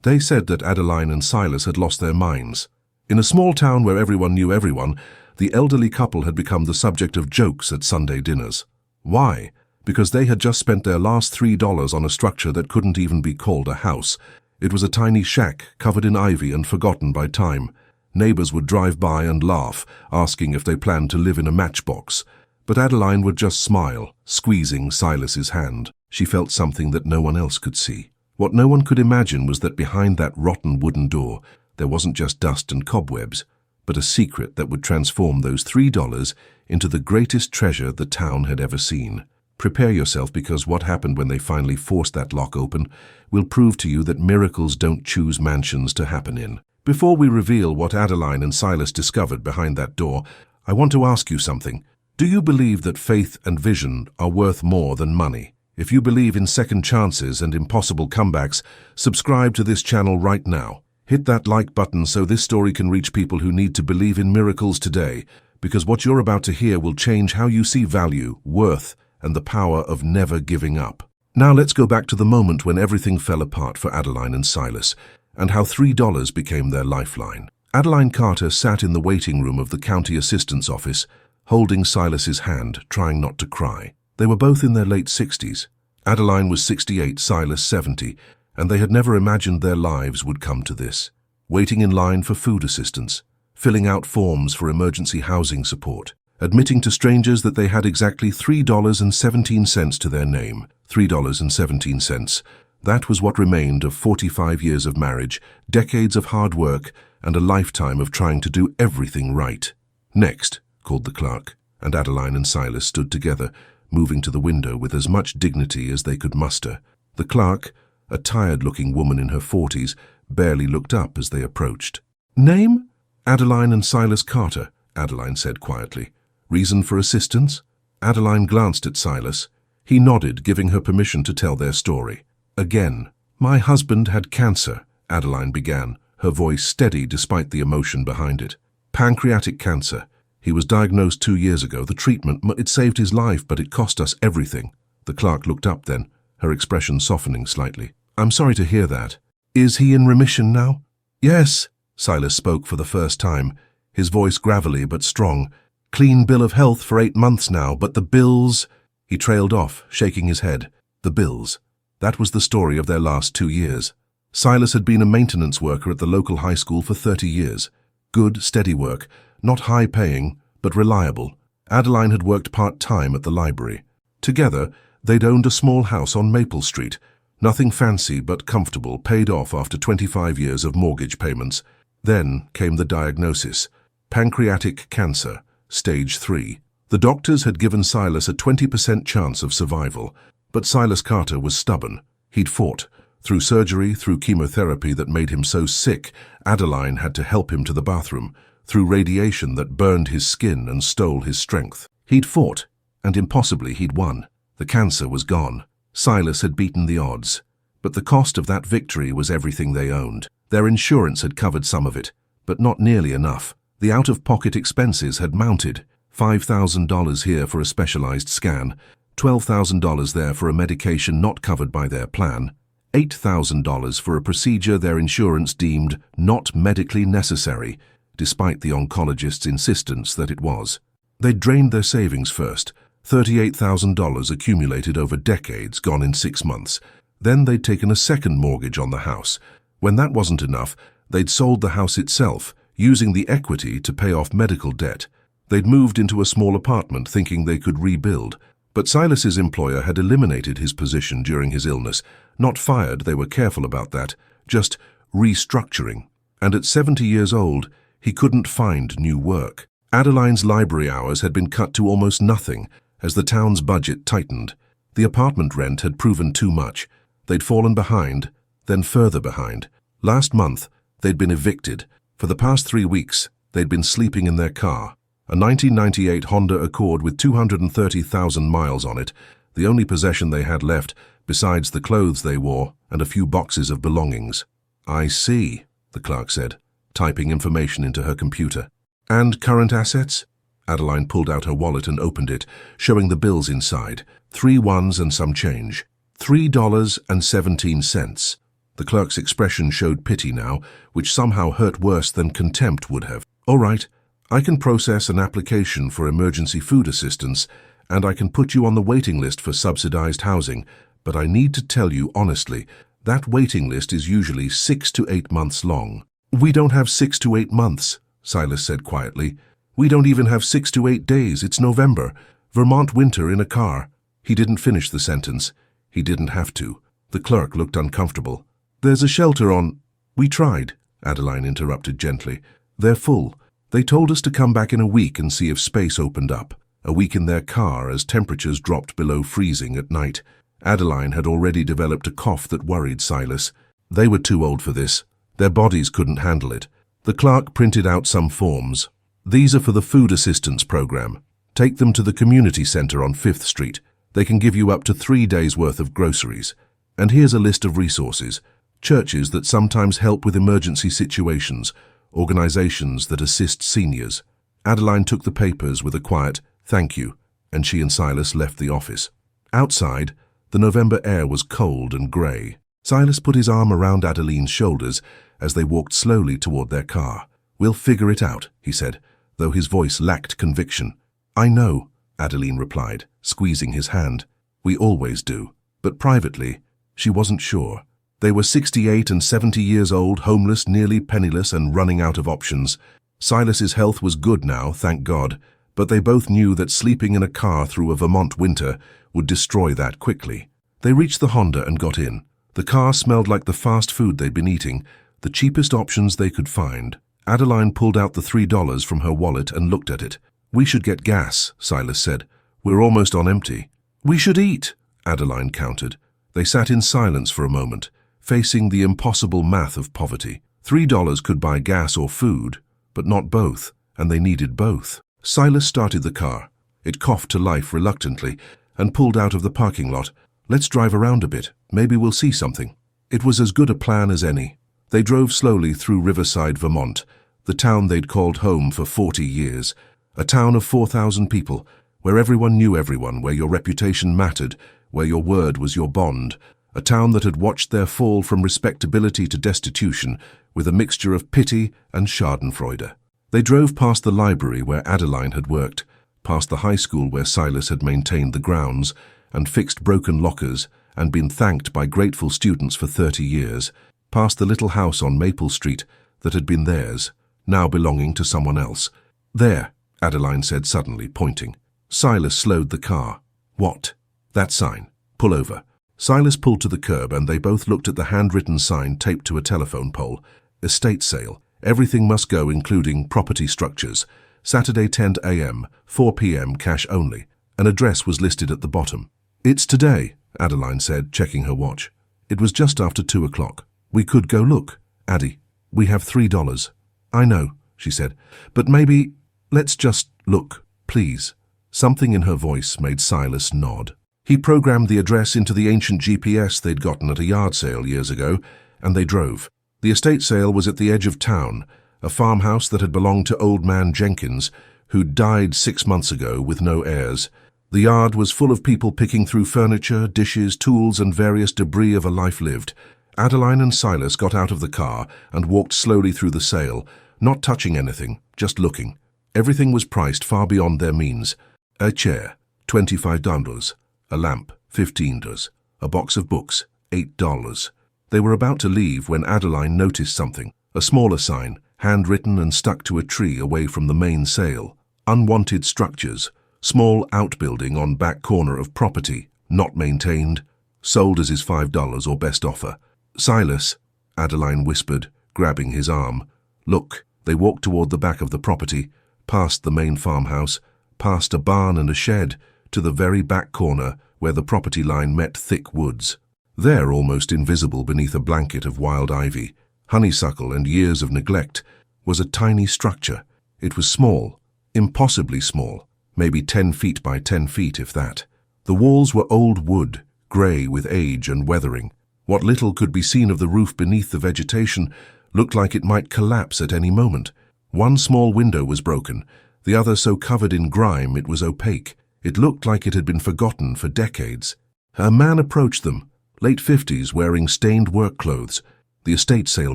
They said that Adeline and Silas had lost their minds. In a small town where everyone knew everyone, the elderly couple had become the subject of jokes at Sunday dinners. Why? Because they had just spent their last $3 on a structure that couldn't even be called a house. It was a tiny shack covered in ivy and forgotten by time. Neighbors would drive by and laugh, asking if they planned to live in a matchbox. But Adeline would just smile, squeezing Silas's hand. She felt something that no one else could see. What no one could imagine was that behind that rotten wooden door, there wasn't just dust and cobwebs, but a secret that would transform those $3 into the greatest treasure the town had ever seen. Prepare yourself, because what happened when they finally forced that lock open will prove to you that miracles don't choose mansions to happen in. Before we reveal what Adeline and Silas discovered behind that door, I want to ask you something. Do you believe that faith and vision are worth more than money? If you believe in second chances and impossible comebacks, subscribe to this channel right now. Hit that like button so this story can reach people who need to believe in miracles today, because what you're about to hear will change how you see value, worth, and the power of never giving up. Now let's go back to the moment when everything fell apart for Adeline and Silas, and how $3 became their lifeline. Adeline Carter sat in the waiting room of the county assistant's office, holding Silas's hand, trying not to cry. They were both in their late 60s. Adeline was 68, Silas 70, and they had never imagined their lives would come to this. Waiting in line for food assistance, filling out forms for emergency housing support, admitting to strangers that they had exactly $3.17 to their name. $3.17. That was what remained of 45 years of marriage, decades of hard work, and a lifetime of trying to do everything right. "Next," called the clerk, and Adeline and Silas stood together, moving to the window with as much dignity as they could muster. The clerk, a tired-looking woman in her 40s, barely looked up as they approached. "Name?" "Adeline and Silas Carter," Adeline said quietly. "Reason for assistance?" Adeline glanced at Silas. He nodded, giving her permission to tell their story. Again, "My husband had cancer," Adeline began, her voice steady despite the emotion behind it. "Pancreatic cancer. He was diagnosed 2 years ago. The treatment, it saved his life, but it cost us everything." The clerk looked up then, her expression softening slightly. "I'm sorry to hear that. Is he in remission now?" "Yes," Silas spoke for the first time, his voice gravelly but strong. "Clean bill of health for 8 months now, but the bills—" He trailed off, shaking his head. The bills. That was the story of their last 2 years. Silas had been a maintenance worker at the local high school for 30 years. Good, steady work, not high-paying, but reliable. Adeline had worked part-time at the library. Together, they'd owned a small house on Maple Street. Nothing fancy but comfortable, paid off after 25 years of mortgage payments. Then came the diagnosis. Pancreatic cancer, stage 3. The doctors had given Silas a 20% chance of survival, but Silas Carter was stubborn. He'd fought. Through surgery, through chemotherapy that made him so sick, Adeline had to help him to the bathroom, through radiation that burned his skin and stole his strength. He'd fought, and impossibly he'd won. The cancer was gone. Silas had beaten the odds. But the cost of that victory was everything they owned. Their insurance had covered some of it, but not nearly enough. The out-of-pocket expenses had mounted. $5,000 here for a specialized scan, $12,000 there for a medication not covered by their plan, $8,000 for a procedure their insurance deemed not medically necessary, despite the oncologist's insistence that it was. They'd drained their savings first, $38,000 accumulated over decades, gone in 6 months. Then they'd taken a second mortgage on the house. When that wasn't enough, they'd sold the house itself, using the equity to pay off medical debt. They'd moved into a small apartment thinking they could rebuild. But Silas's employer had eliminated his position during his illness. Not fired, they were careful about that, just restructuring. And at 70 years old, he couldn't find new work. Adeline's library hours had been cut to almost nothing as the town's budget tightened. The apartment rent had proven too much. They'd fallen behind, then further behind. Last month, they'd been evicted. For the past 3 weeks, they'd been sleeping in their car. A 1998 Honda Accord with 230,000 miles on it, the only possession they had left besides the clothes they wore and a few boxes of belongings. "I see," the clerk said, typing information into her computer. "And current assets?" Adeline pulled out her wallet and opened it, showing the bills inside. 3 ones and some change. $3.17. The clerk's expression showed pity now, which somehow hurt worse than contempt would have. "All right, I can process an application for emergency food assistance, and I can put you on the waiting list for subsidized housing, but I need to tell you honestly, that waiting list is usually 6 to 8 months long." "We don't have 6 to 8 months, Silas said quietly. "We don't even have 6 to 8 days. It's November. Vermont winter in a car." He didn't finish the sentence. He didn't have to. The clerk looked uncomfortable. "There's a shelter on—" "We tried," Adeline interrupted gently. "They're full. They told us to come back in a week and see if space opened up. A week in their car as temperatures dropped below freezing at night." Adeline had already developed a cough that worried Silas. They were too old for this. Their bodies couldn't handle it. The clerk printed out some forms. "These are for the food assistance program. Take them to the community center on 5th Street. They can give you up to 3 days' worth of groceries. And here's a list of resources. Churches that sometimes help with emergency situations. Organizations that assist seniors." Adeline took the papers with a quiet, "Thank you," and she and Silas left the office. Outside, the November air was cold and grey. Silas put his arm around Adeline's shoulders as they walked slowly toward their car. "We'll figure it out," he said, though his voice lacked conviction. "I know," Adeline replied, squeezing his hand. "We always do." But privately, she wasn't sure. They were 68 and 70 years old, homeless, nearly penniless, and running out of options. Silas's health was good now, thank God, but they both knew that sleeping in a car through a Vermont winter would destroy that quickly. They reached the Honda and got in. The car smelled like the fast food they'd been eating, the cheapest options they could find. Adeline pulled out the $3 from her wallet and looked at it. "We should get gas," Silas said. "We're almost on empty." "We should eat," Adeline countered. They sat in silence for a moment, facing the impossible math of poverty. $3 could buy gas or food, but not both, and they needed both. Silas started the car. It coughed to life reluctantly and pulled out of the parking lot. "Let's drive around a bit. Maybe we'll see something." It was as good a plan as any. They drove slowly through Riverside, Vermont, the town they'd called home for 40 years. A town of 4,000 people, where everyone knew everyone, where your reputation mattered, where your word was your bond. A town that had watched their fall from respectability to destitution with a mixture of pity and schadenfreude. They drove past the library where Adeline had worked, past the high school where Silas had maintained the grounds and fixed broken lockers and been thanked by grateful students for 30 years, past the little house on Maple Street that had been theirs, now belonging to someone else. "There," Adeline said suddenly, pointing. Silas slowed the car. "What?" "That sign. Pull over." Silas pulled to the curb and they both looked at the handwritten sign taped to a telephone pole. "Estate sale. Everything must go, including property structures. Saturday 10 a.m., 4 p.m. cash only." An address was listed at the bottom. "It's today," Adeline said, checking her watch. It was just after 2 o'clock. "We could go look, Addie. We have $3. "I know," she said, "but maybe let's just look, please." Something in her voice made Silas nod. He programmed the address into the ancient GPS they'd gotten at a yard sale years ago, and they drove. The estate sale was at the edge of town, a farmhouse that had belonged to old man Jenkins, who'd died 6 months ago with no heirs. The yard was full of people picking through furniture, dishes, tools, and various debris of a life lived. Adeline and Silas got out of the car and walked slowly through the sale, not touching anything, just looking. Everything was priced far beyond their means. A chair, $25. A lamp, $15. A box of books, $8. They were about to leave when Adeline noticed something, a smaller sign, handwritten and stuck to a tree away from the main sale. "Unwanted structures. Small outbuilding on back corner of property, not maintained. Sold as is $5 or best offer." "Silas," Adeline whispered, grabbing his arm. "Look." They walked toward the back of the property, past the main farmhouse, past a barn and a shed, to the very back corner where the property line met thick woods. There, almost invisible beneath a blanket of wild ivy, honeysuckle and years of neglect, was a tiny structure. It was small, impossibly small, maybe 10 feet by 10 feet if that. The walls were old wood, grey with age and weathering. What little could be seen of the roof beneath the vegetation looked like it might collapse at any moment. One small window was broken, the other so covered in grime it was opaque. It looked like it had been forgotten for decades. A man approached them, late 50s, wearing stained work clothes. the estate sale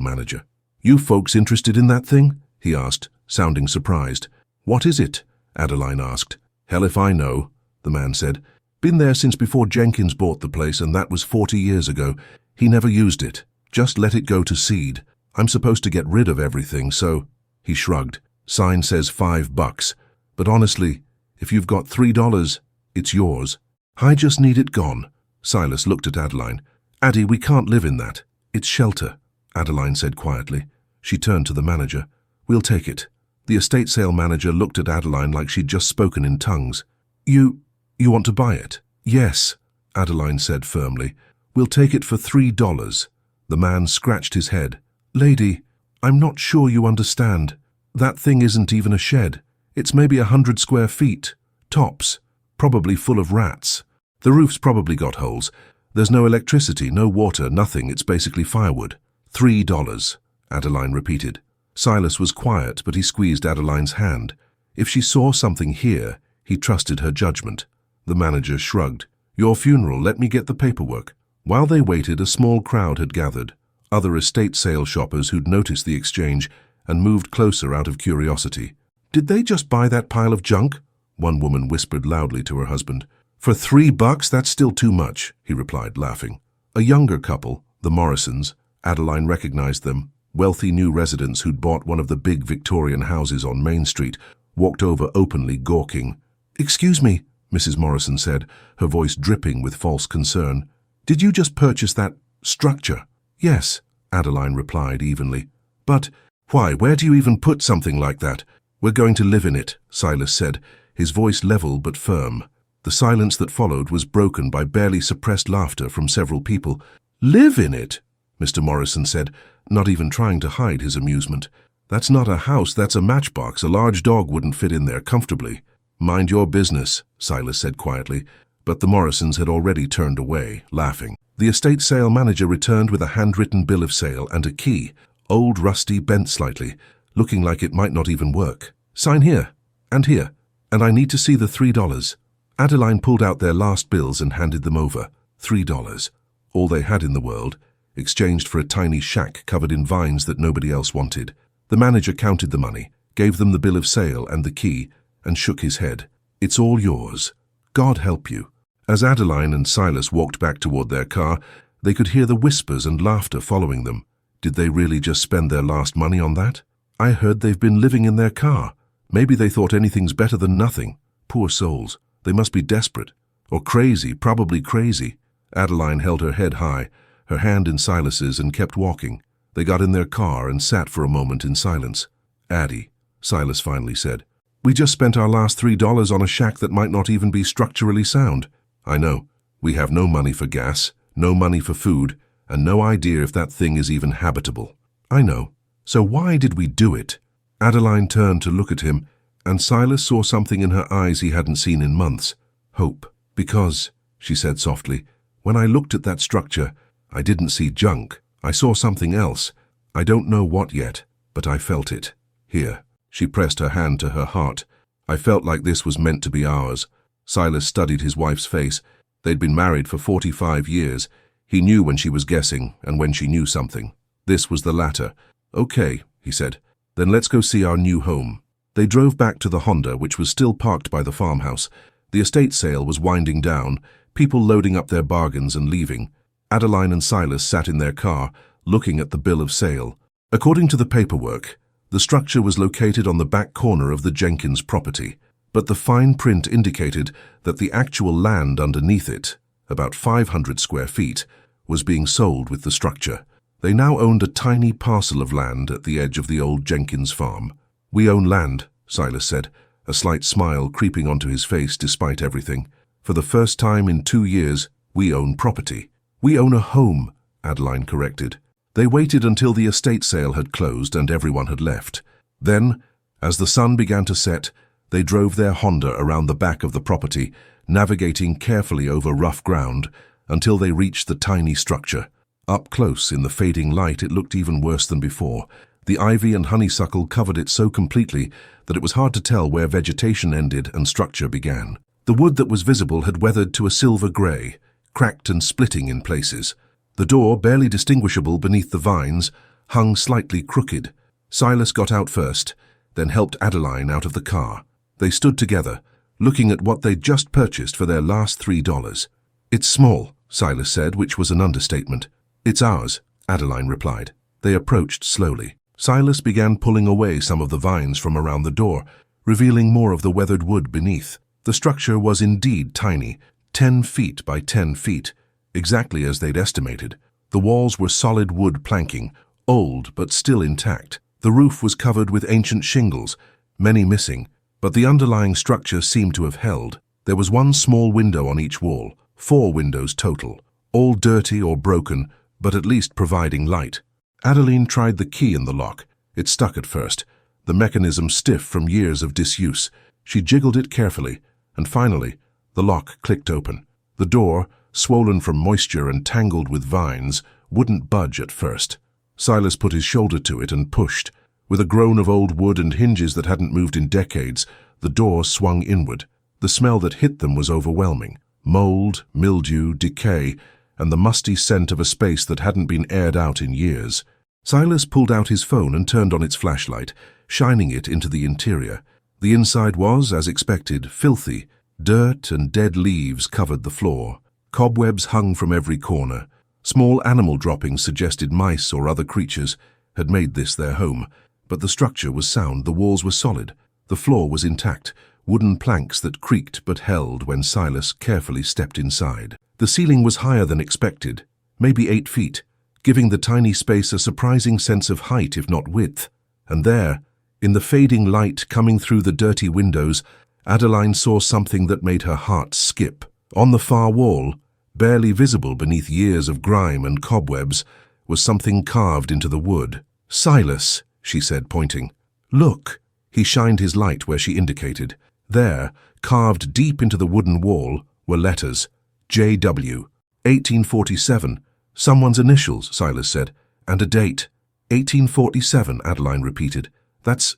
manager. "You folks interested in that thing?" he asked, sounding surprised. "What is it?" Adeline asked. "Hell if I know," the man said. "Been there since before Jenkins bought the place, and that was 40 years ago. He never used it. Just let it go to seed. I'm supposed to get rid of everything, so—" He shrugged. "Sign says $5, but honestly, if you've got $3, it's yours." "I just need it gone." Silas looked at Adeline. "Addie, we can't live in that. It's shelter," Adeline said quietly. She turned to the manager. "We'll take it." The estate sale manager looked at Adeline like she'd just spoken in tongues. You want to buy it?" "Yes," Adeline said firmly. "We'll take it for $3. The man scratched his head. "Lady, I'm not sure you understand. That thing isn't even a shed. It's maybe 100 square feet. Tops. Probably full of rats. The roof's probably got holes. There's no electricity, no water, nothing. It's basically firewood." $3, Adeline repeated. Silas was quiet, but he squeezed Adeline's hand. If she saw something here, he trusted her judgment. The manager shrugged. "Your funeral, let me get the paperwork." While they waited, a small crowd had gathered. Other estate sale shoppers who'd noticed the exchange and moved closer out of curiosity. "Did they just buy that pile of junk?" one woman whispered loudly to her husband. "For $3, that's still too much," he replied, laughing. A younger couple, the Morrisons, Adeline recognized them, wealthy new residents who'd bought one of the big Victorian houses on Main Street, walked over openly gawking. "Excuse me," Mrs. Morrison said, her voice dripping with false concern. "Did you just purchase that structure?" "Yes," Adeline replied evenly. "But why? Where do you even put something like that?" "We're going to live in it," Silas said, his voice level but firm. The silence that followed was broken by barely suppressed laughter from several people. "Live in it?" Mr. Morrison said, not even trying to hide his amusement. "That's not a house, that's a matchbox. A large dog wouldn't fit in there comfortably." "Mind your business," Silas said quietly, but the Morrisons had already turned away, laughing. The estate sale manager returned with a handwritten bill of sale and a key, old, rusty, bent slightly, looking like it might not even work. "Sign here, and here, and I need to see the $3. Adeline pulled out their last bills and handed them over. $3. All they had in the world, exchanged for a tiny shack covered in vines that nobody else wanted. The manager counted the money, gave them the bill of sale and the key, and shook his head. "It's all yours. God help you." As Adeline and Silas walked back toward their car, they could hear the whispers and laughter following them. Did they really just spend their last money on that? "I heard they've been living in their car. Maybe they thought anything's better than nothing. Poor souls. They must be desperate. Or crazy, probably crazy." Adeline held her head high, her hand in Silas's, and kept walking. They got in their car and sat for a moment in silence. "Addie," Silas finally said, "we just spent our last $3 on a shack that might not even be structurally sound." "I know. We have no money for gas, no money for food, and no idea if that thing is even habitable." "I know. So why did we do it?" Adeline turned to look at him, and Silas saw something in her eyes he hadn't seen in months. "Hope. Because," she said softly, "when I looked at that structure, I didn't see junk. I saw something else. I don't know what yet, but I felt it. Here." She pressed her hand to her heart. "I felt like this was meant to be ours." Silas studied his wife's face. They'd been married for 45 years. He knew when she was guessing and when she knew something. This was the latter. "Okay," he said. "Then let's go see our new home." They drove back to the Honda, which was still parked by the farmhouse. The estate sale was winding down, people loading up their bargains and leaving. Adeline and Silas sat in their car, looking at the bill of sale. According to the paperwork, the structure was located on the back corner of the Jenkins property, but the fine print indicated that the actual land underneath it, about 500 square feet, was being sold with the structure. They now owned a tiny parcel of land at the edge of the old Jenkins farm. "We own land," Silas said, a slight smile creeping onto his face despite everything. "For the first time in 2 years, we own property." "We own a home," Adeline corrected. They waited until the estate sale had closed and everyone had left. Then, as the sun began to set, they drove their Honda around the back of the property, navigating carefully over rough ground until they reached the tiny structure. Up close, in the fading light, it looked even worse than before. The ivy and honeysuckle covered it so completely that it was hard to tell where vegetation ended and structure began. The wood that was visible had weathered to a silver grey, cracked and splitting in places. The door, barely distinguishable beneath the vines, hung slightly crooked. Silas got out first, then helped Adeline out of the car. They stood together, looking at what they'd just purchased for their last $3. "It's small," Silas said, which was an understatement. "It's ours," Adeline replied. They approached slowly. Silas began pulling away some of the vines from around the door, revealing more of the weathered wood beneath. The structure was indeed tiny, 10 feet by 10 feet, exactly as they'd estimated. The walls were solid wood planking, old but still intact. The roof was covered with ancient shingles, many missing, but the underlying structure seemed to have held. There was one small window on each wall, 4 windows total, all dirty or broken, but at least providing light. Adeline tried the key in the lock. It stuck at first, the mechanism stiff from years of disuse. She jiggled it carefully, and finally, the lock clicked open. The door, swollen from moisture and tangled with vines, wouldn't budge at first. Silas put his shoulder to it and pushed. With a groan of old wood and hinges that hadn't moved in decades, the door swung inward. The smell that hit them was overwhelming. Mold, mildew, decay, and the musty scent of a space that hadn't been aired out in years. Silas pulled out his phone and turned on its flashlight, shining it into the interior. The inside was, as expected, filthy. Dirt and dead leaves covered the floor. Cobwebs hung from every corner. Small animal droppings suggested mice or other creatures had made this their home. But the structure was sound, the walls were solid. The floor was intact, wooden planks that creaked but held when Silas carefully stepped inside. The ceiling was higher than expected, maybe 8 feet, giving the tiny space a surprising sense of height if not width. And there, in the fading light coming through the dirty windows, Adeline saw something that made her heart skip. On the far wall, barely visible beneath years of grime and cobwebs, was something carved into the wood. "Silas," she said, pointing. "Look." He shined his light where she indicated. There, carved deep into the wooden wall, were letters. J.W. 1847. "Someone's initials," Silas said. "And a date." 1847, Adeline repeated. That's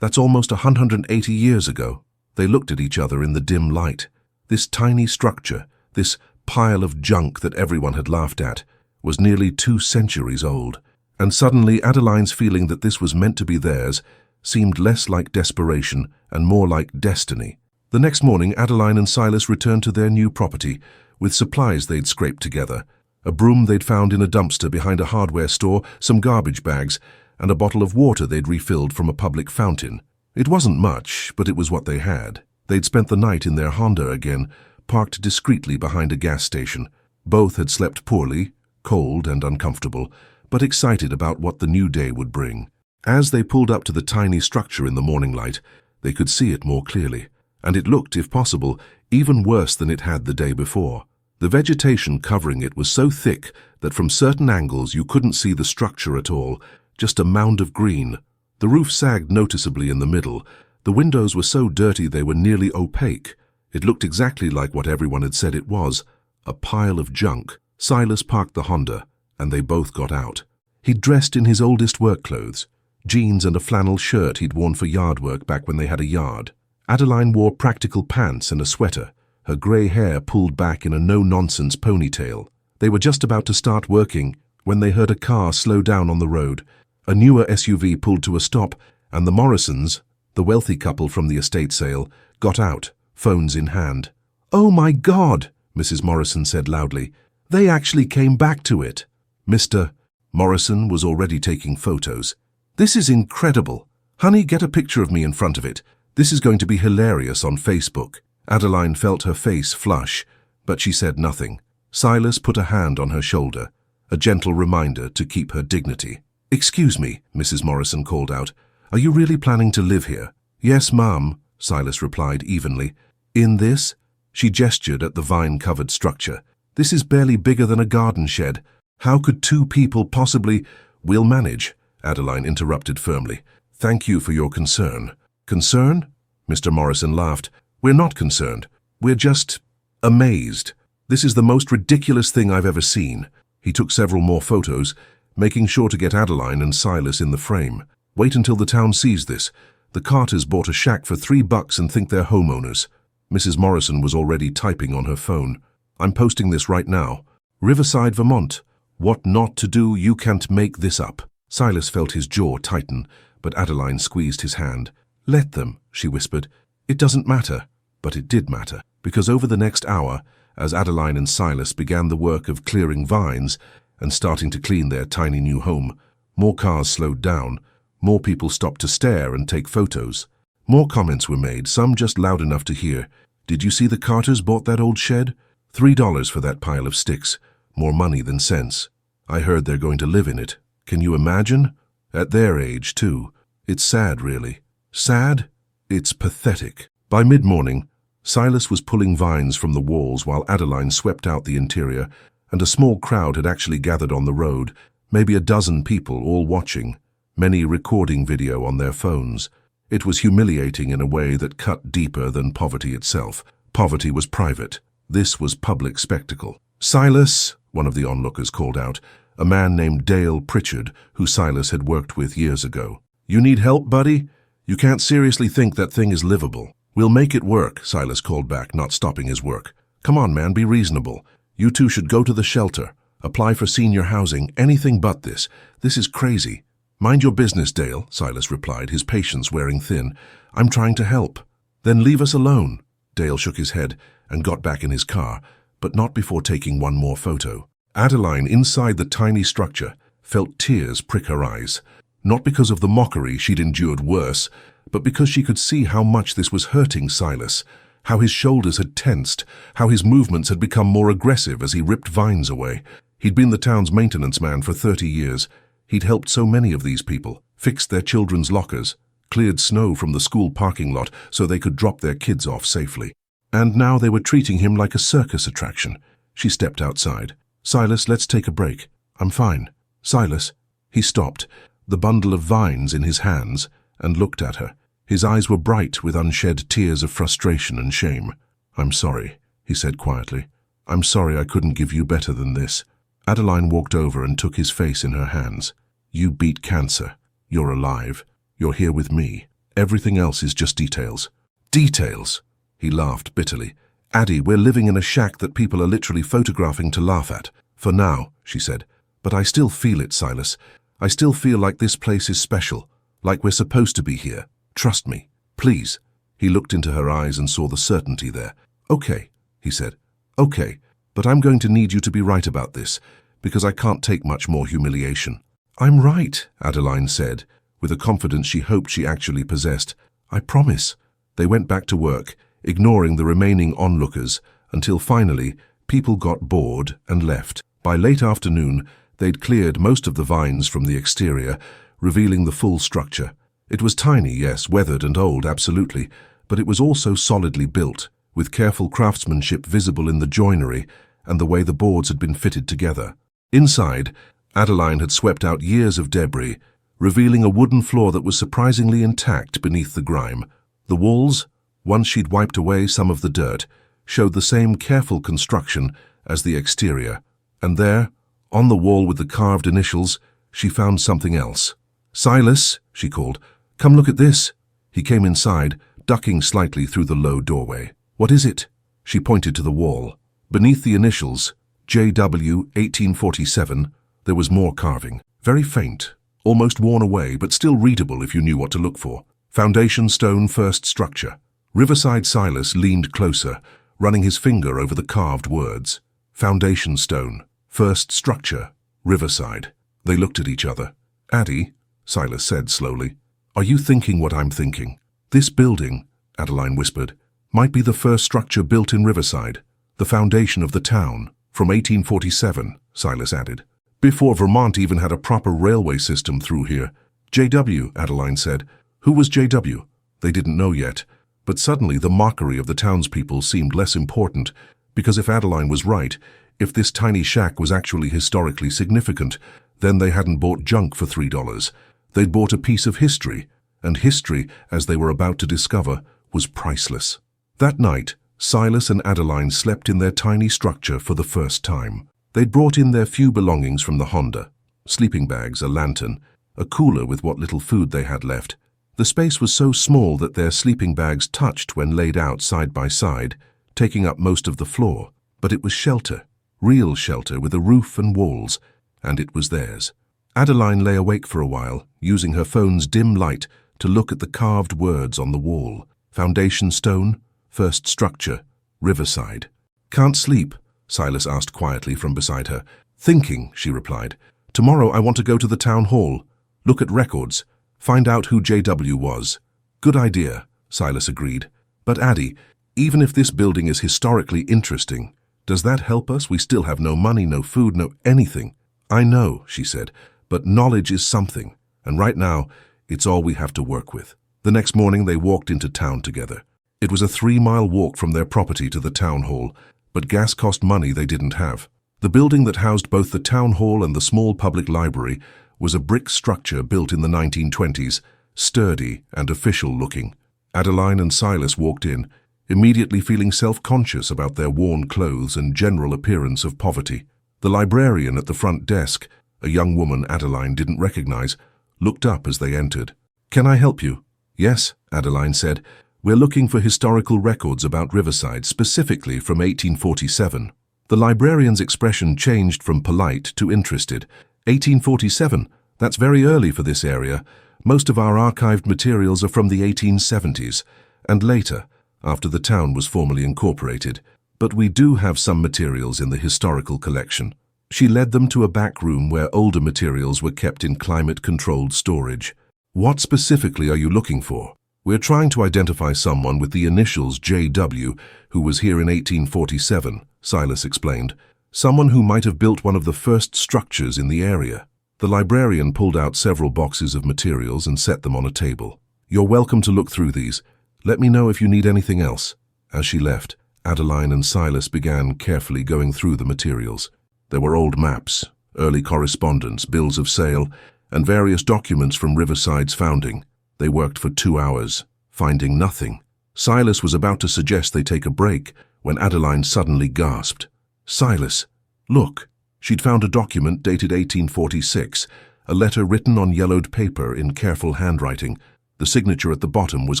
almost 180 years ago." They looked at each other in the dim light. This tiny structure, this pile of junk that everyone had laughed at, was nearly 2 centuries old. And suddenly Adeline's feeling that this was meant to be theirs seemed less like desperation and more like destiny. The next morning, Adeline and Silas returned to their new property with supplies they'd scraped together. A broom they'd found in a dumpster behind a hardware store, some garbage bags, and a bottle of water they'd refilled from a public fountain. It wasn't much, but it was what they had. They'd spent the night in their Honda again, parked discreetly behind a gas station. Both had slept poorly, cold and uncomfortable, but excited about what the new day would bring. As they pulled up to the tiny structure in the morning light, they could see it more clearly, and it looked, if possible, even worse than it had the day before. The vegetation covering it was so thick that from certain angles you couldn't see the structure at all, just a mound of green. The roof sagged noticeably in the middle. The windows were so dirty they were nearly opaque. It looked exactly like what everyone had said it was, a pile of junk. Silas parked the Honda, and they both got out. He'd dressed in his oldest work clothes, jeans and a flannel shirt he'd worn for yard work back when they had a yard. Adeline wore practical pants and a sweater, her grey hair pulled back in a no-nonsense ponytail. They were just about to start working when they heard a car slow down on the road. A newer SUV pulled to a stop, and the Morrisons, the wealthy couple from the estate sale, got out, phones in hand. "Oh my God," Mrs. Morrison said loudly. "They actually came back to it." Mr. Morrison was already taking photos. "This is incredible. Honey, get a picture of me in front of it. This is going to be hilarious on Facebook." Adeline felt her face flush, but she said nothing. Silas put a hand on her shoulder, a gentle reminder to keep her dignity. "Excuse me," Mrs. Morrison called out. "Are you really planning to live here?" "Yes, Ma'am," Silas replied evenly. "In this?" She gestured at the vine-covered structure. "This is barely bigger than a garden shed. How could 2 people possibly—" "We'll manage," Adeline interrupted firmly. "Thank you for your concern." "Concern?" Mr. Morrison laughed. "We're not concerned. We're just amazed. This is the most ridiculous thing I've ever seen." He took several more photos, making sure to get Adeline and Silas in the frame. "Wait until the town sees this. The Carters bought a shack for $3 and think they're homeowners." Mrs. Morrison was already typing on her phone. "I'm posting this right now. Riverside, Vermont. What not to do, you can't make this up. Silas felt his jaw tighten, but Adeline squeezed his hand. Let them, she whispered. It doesn't matter. But it did matter, because over the next hour, as Adeline and Silas began the work of clearing vines and starting to clean their tiny new home, more cars slowed down, more people stopped to stare and take photos. More comments were made, some just loud enough to hear. Did you see the Carters bought that old shed? $3 for that pile of sticks. More money than sense. I heard they're going to live in it. Can you imagine? At their age, too. It's sad, really. Sad? It's pathetic. By mid-morning, Silas was pulling vines from the walls while Adeline swept out the interior, and a small crowd had actually gathered on the road, maybe a dozen people all watching, many recording video on their phones. It was humiliating in a way that cut deeper than poverty itself. Poverty was private. This was public spectacle. Silas, one of the onlookers called out, a man named Dale Pritchard, who Silas had worked with years ago. You need help, buddy? You can't seriously think that thing is livable. We'll make it work, Silas called back, not stopping his work. Come on, man, be reasonable. You two should go to the shelter, apply for senior housing, anything but this. This is crazy. Mind your business, Dale, Silas replied, his patience wearing thin. I'm trying to help. Then leave us alone. Dale shook his head and got back in his car, but not before taking one more photo. Adeline, inside the tiny structure, felt tears prick her eyes. Not because of the mockery she'd endured worse, but because she could see how much this was hurting Silas, how his shoulders had tensed, how his movements had become more aggressive as he ripped vines away. He'd been the town's maintenance man for 30 years. He'd helped so many of these people, fixed their children's lockers, cleared snow from the school parking lot so they could drop their kids off safely. And now they were treating him like a circus attraction. She stepped outside. Silas, let's take a break. I'm fine. Silas. He stopped, the bundle of vines in his hands, and looked at her. His eyes were bright with unshed tears of frustration and shame. I'm sorry, he said quietly. I'm sorry I couldn't give you better than this. Adeline walked over and took his face in her hands. You beat cancer. You're alive. You're here with me. Everything else is just details. Details! He laughed bitterly. Addie, we're living in a shack that people are literally photographing to laugh at. For now, she said. But I still feel it, Silas. I still feel like this place is special, like we're supposed to be here. Trust me, please. He looked into her eyes and saw the certainty there. Okay, he said. Okay, but I'm going to need you to be right about this, because I can't take much more humiliation. I'm right, Adeline said, with a confidence she hoped she actually possessed. I promise. They went back to work, ignoring the remaining onlookers, until finally people got bored and left. By late afternoon, they'd cleared most of the vines from the exterior, revealing the full structure. It was tiny, yes, weathered and old, absolutely, but it was also solidly built, with careful craftsmanship visible in the joinery and the way the boards had been fitted together. Inside, Adeline had swept out years of debris, revealing a wooden floor that was surprisingly intact beneath the grime. The walls, once she'd wiped away some of the dirt, showed the same careful construction as the exterior. And there, on the wall with the carved initials, she found something else. Silas, she called, come look at this. He came inside, ducking slightly through the low doorway. What is it? She pointed to the wall. Beneath the initials, JW 1847, there was more carving. Very faint, almost worn away, but still readable if you knew what to look for. Foundation stone first structure. Riverside Silas leaned closer, running his finger over the carved words. Foundation stone, first structure, Riverside. They looked at each other. Addie, Silas said slowly, are you thinking what I'm thinking? This building, Adeline whispered, might be the first structure built in Riverside, the foundation of the town, from 1847, Silas added. Before Vermont even had a proper railway system through here. JW, Adeline said. Who was JW? They didn't know yet, but suddenly the mockery of the townspeople seemed less important, because if Adeline was right, if this tiny shack was actually historically significant, then they hadn't bought junk for $3. They'd bought a piece of history, and history, as they were about to discover, was priceless. That night, Silas and Adeline slept in their tiny structure for the first time. They'd brought in their few belongings from the Honda, sleeping bags, a lantern, a cooler with what little food they had left. The space was so small that their sleeping bags touched when laid out side by side, taking up most of the floor. But it was shelter, real shelter with a roof and walls. and it was theirs. Adeline lay awake for a while, using her phone's dim light to look at the carved words on the wall. Foundation stone, first structure, Riverside. "Can't sleep?" Silas asked quietly from beside her. "Thinking," she replied. "Tomorrow I want to go to the town hall, look at records, find out who JW was." "Good idea," Silas agreed. "But Addie, even if this building is historically interesting, does that help us? We still have no money, no food, no anything." "I know," she said, "but knowledge is something, and right now, it's all we have to work with." The next morning they walked into town together. It was a 3-mile walk from their property to the town hall, but gas cost money they didn't have. The building that housed both the town hall and the small public library was a brick structure built in the 1920s, sturdy and official-looking. Adeline and Silas walked in, immediately feeling self-conscious about their worn clothes and general appearance of poverty. The librarian at the front desk, a young woman Adeline didn't recognize, looked up as they entered. "Can I help you?" "Yes," Adeline said. "We're looking for historical records about Riverside, specifically from 1847. The librarian's expression changed from polite to interested. "1847? That's very early for this area. Most of our archived materials are from the 1870s, and later, after the town was formally incorporated. But we do have some materials in the historical collection." She led them to a back room where older materials were kept in climate-controlled storage. "What specifically are you looking for?" "We're trying to identify someone with the initials JW who was here in 1847, Silas explained. "Someone who might have built one of the first structures in the area." The librarian pulled out several boxes of materials and set them on a table. "You're welcome to look through these. Let me know if you need anything else." As she left, Adeline and Silas began carefully going through the materials. There were old maps, early correspondence, bills of sale, and various documents from Riverside's founding. They worked for 2 hours, finding nothing. Silas was about to suggest they take a break when Adeline suddenly gasped. "Silas, look!" She'd found a document dated 1846, a letter written on yellowed paper in careful handwriting. The signature at the bottom was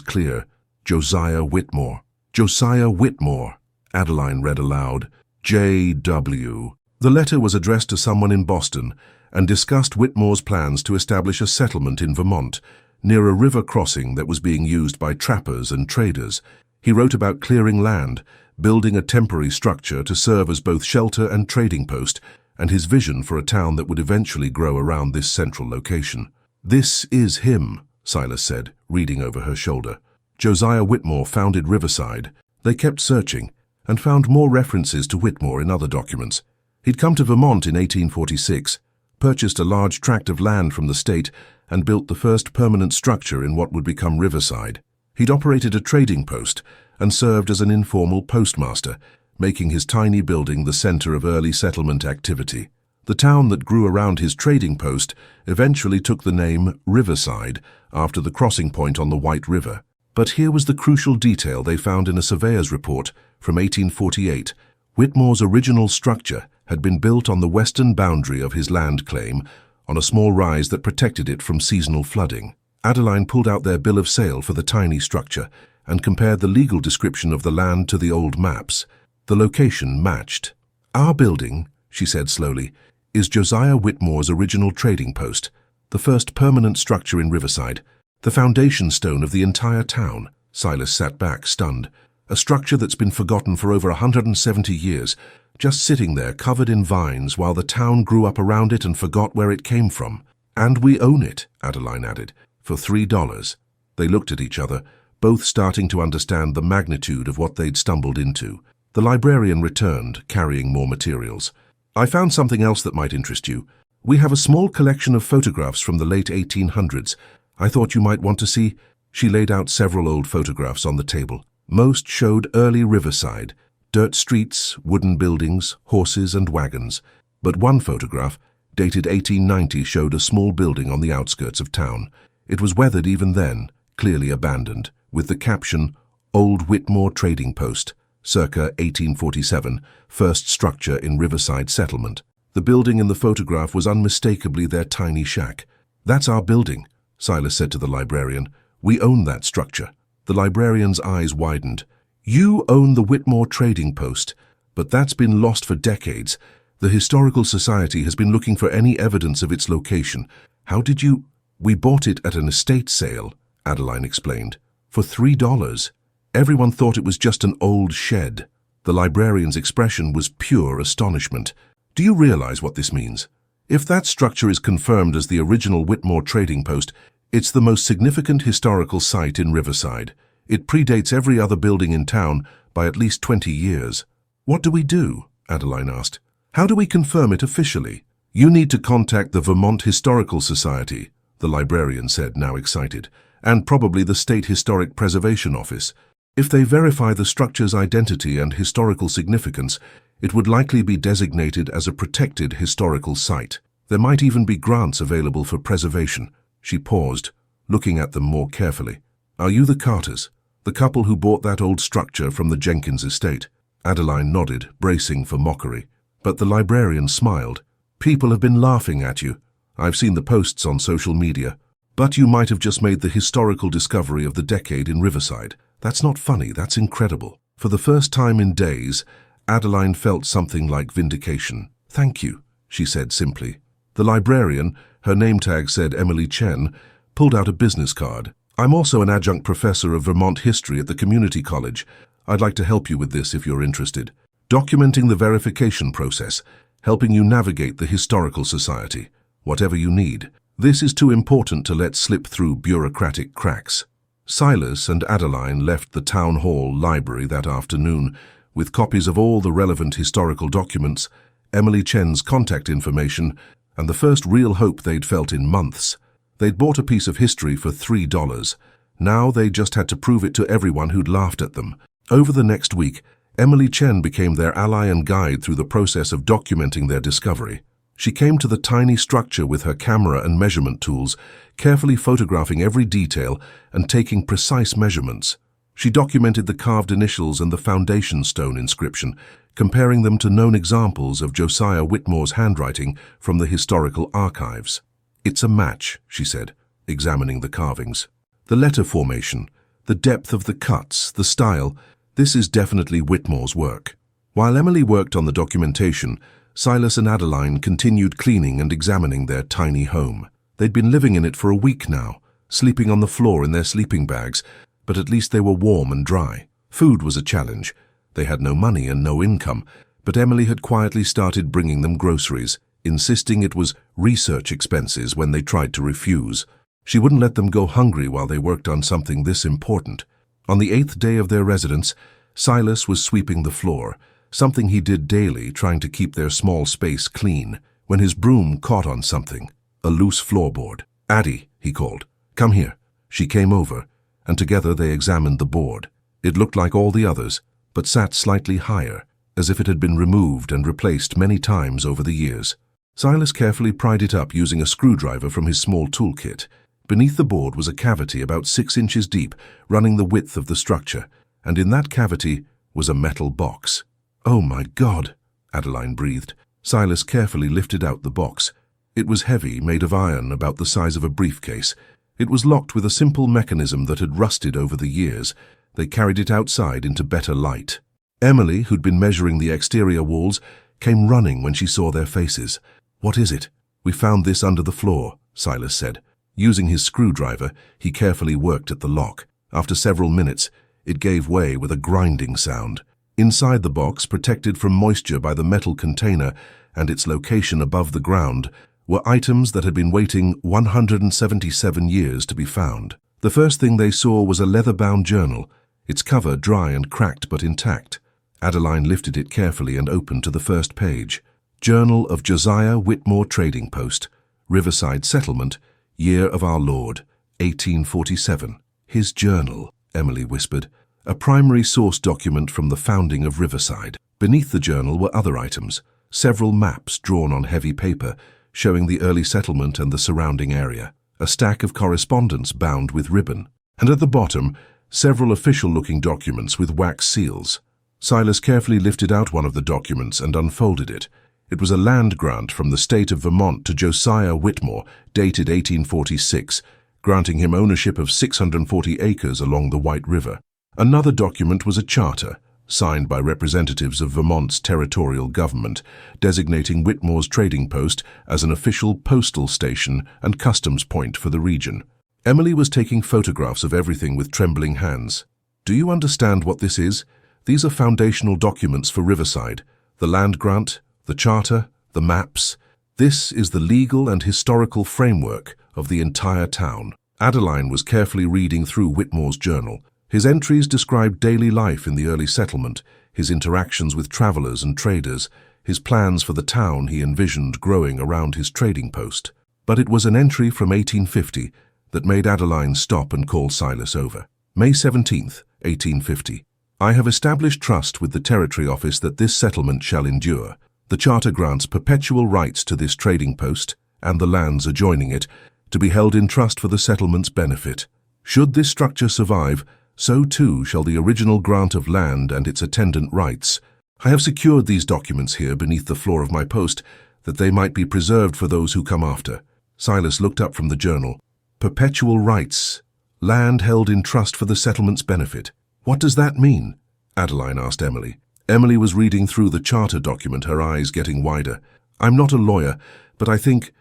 clear: Josiah Whitmore. "Josiah Whitmore," Adeline read aloud. "J.W." The letter was addressed to someone in Boston and discussed Whitmore's plans to establish a settlement in Vermont, near a river crossing that was being used by trappers and traders. He wrote about clearing land, building a temporary structure to serve as both shelter and trading post, and his vision for a town that would eventually grow around this central location. "This is him," Silas said, reading over her shoulder. "Josiah Whitmore founded Riverside." They kept searching and found more references to Whitmore in other documents. He'd come to Vermont in 1846, purchased a large tract of land from the state, and built the first permanent structure in what would become Riverside. He'd operated a trading post and served as an informal postmaster, making his tiny building the center of early settlement activity. The town that grew around his trading post eventually took the name Riverside after the crossing point on the White River. But here was the crucial detail they found in a surveyor's report from 1848. Whitmore's original structure had been built on the western boundary of his land claim, on a small rise that protected it from seasonal flooding. Adeline pulled out their bill of sale for the tiny structure and compared the legal description of the land to the old maps. The location matched. "Our building," she said slowly, "is Josiah Whitmore's original trading post, the first permanent structure in Riverside, the foundation stone of the entire town." Silas sat back, stunned. "A structure that's been forgotten for over 170 years, just sitting there covered in vines while the town grew up around it and forgot where it came from. And we own it," Adeline added, "for $3. They looked at each other, both starting to understand the magnitude of what they'd stumbled into. The librarian returned, carrying more materials. "I found something else that might interest you. We have a small collection of photographs from the late 1800s. I thought you might want to see." She laid out several old photographs on the table. Most showed early Riverside, dirt streets, wooden buildings, horses and wagons. But one photograph, dated 1890, showed a small building on the outskirts of town. It was weathered even then, clearly abandoned, with the caption, "Old Whitmore Trading Post, circa 1847, first structure in Riverside settlement." The building in the photograph was unmistakably their tiny shack. "That's our building," Silas said to the librarian. "We own that structure." The librarian's eyes widened. "You own the Whitmore Trading Post, but that's been lost for decades. The Historical Society has been looking for any evidence of its location. How did you— We bought it at an estate sale, Adeline explained. For $3. Everyone thought it was just an old shed. The librarian's expression was pure astonishment. Do you realize what this means? If that structure is confirmed as the original Whitmore trading post, it's the most significant historical site in Riverside. It predates every other building in town by at least 20 years. What do we do? Adeline asked. How do we confirm it officially? You need to contact the Vermont Historical Society, the librarian said, now excited, and probably the State Historic Preservation Office. If they verify the structure's identity and historical significance, it would likely be designated as a protected historical site. There might even be grants available for preservation. She paused, looking at them more carefully. Are you the Carters, the couple who bought that old structure from the Jenkins estate? Adeline nodded, bracing for mockery. But the librarian smiled. People have been laughing at you. I've seen the posts on social media. But you might have just made the historical discovery of the decade in Riverside. That's not funny, that's incredible. For the first time in days, Adeline felt something like vindication. Thank you, she said simply. The librarian, her name tag said Emily Chen, pulled out a business card. I'm also an adjunct professor of Vermont history at the community college. I'd like to help you with this if you're interested. Documenting the verification process, helping you navigate the Historical Society, whatever you need. This is too important to let slip through bureaucratic cracks. Silas and Adeline left the town hall library that afternoon with copies of all the relevant historical documents, Emily Chen's contact information, and the first real hope they'd felt in months. They'd bought a piece of history for $3. Now they just had to prove it to everyone who'd laughed at them. Over the next week, Emily Chen became their ally and guide through the process of documenting their discovery. She came to the tiny structure with her camera and measurement tools, carefully photographing every detail and taking precise measurements. She documented the carved initials and the foundation stone inscription, comparing them to known examples of Josiah Whitmore's handwriting from the historical archives. It's a match, she said, examining the carvings. The letter formation, the depth of the cuts, the style— this is definitely Whitmore's work. While Emily worked on the documentation, Silas and Adeline continued cleaning and examining their tiny home. They'd been living in it for a week now, sleeping on the floor in their sleeping bags, but at least they were warm and dry. Food was a challenge. They had no money and no income, but Emily had quietly started bringing them groceries, insisting it was research expenses when they tried to refuse. She wouldn't let them go hungry while they worked on something this important. On the 8th day of their residence, Silas was sweeping the floor, something he did daily, trying to keep their small space clean, when his broom caught on something, a loose floorboard. Addie, he called, come here. She came over, and together they examined the board. It looked like all the others, but sat slightly higher, as if it had been removed and replaced many times over the years. Silas carefully pried it up using a screwdriver from his small toolkit. Beneath the board was a cavity about 6 inches deep, running the width of the structure, and in that cavity was a metal box. Oh my God, Adeline breathed. Silas carefully lifted out the box. It was heavy, made of iron, about the size of a briefcase. It was locked with a simple mechanism that had rusted over the years. They carried it outside into better light. Emily, who'd been measuring the exterior walls, came running when she saw their faces. What is it? We found this under the floor, Silas said. Using his screwdriver, he carefully worked at the lock. After several minutes, it gave way with a grinding sound. Inside the box, protected from moisture by the metal container and its location above the ground, were items that had been waiting 177 years to be found. The first thing they saw was a leather-bound journal, its cover dry and cracked but intact. Adeline lifted it carefully and opened to the first page. Journal of Josiah Whitmore Trading Post, Riverside Settlement, Year of Our Lord, 1847. His journal, Emily whispered, a primary source document from the founding of Riverside. Beneath the journal were other items, several maps drawn on heavy paper, showing the early settlement and the surrounding area, a stack of correspondence bound with ribbon, and at the bottom, several official-looking documents with wax seals. Silas carefully lifted out one of the documents and unfolded it. It was a land grant from the state of Vermont to Josiah Whitmore, dated 1846, granting him ownership of 640 acres along the White River. Another document was a charter, signed by representatives of Vermont's territorial government, designating Whitmore's trading post as an official postal station and customs point for the region. Emily was taking photographs of everything with trembling hands. "Do you understand what this is? These are foundational documents for Riverside. The land grant, the charter, the maps. This is the legal and historical framework of the entire town." Adeline was carefully reading through Whitmore's journal. His entries described daily life in the early settlement, his interactions with travelers and traders, his plans for the town he envisioned growing around his trading post. But it was an entry from 1850 that made Adeline stop and call Silas over. May 17th, 1850. "I have established trust with the Territory Office that this settlement shall endure. The Charter grants perpetual rights to this trading post and the lands adjoining it to be held in trust for the settlement's benefit. Should this structure survive, so too shall the original grant of land and its attendant rights. I have secured these documents here beneath the floor of my post, that they might be preserved for those who come after." Silas looked up from the journal. "Perpetual rights. Land held in trust for the settlement's benefit. What does that mean?" Adeline asked Emily. Emily was reading through the charter document, her eyes getting wider. "I'm not a lawyer, but I think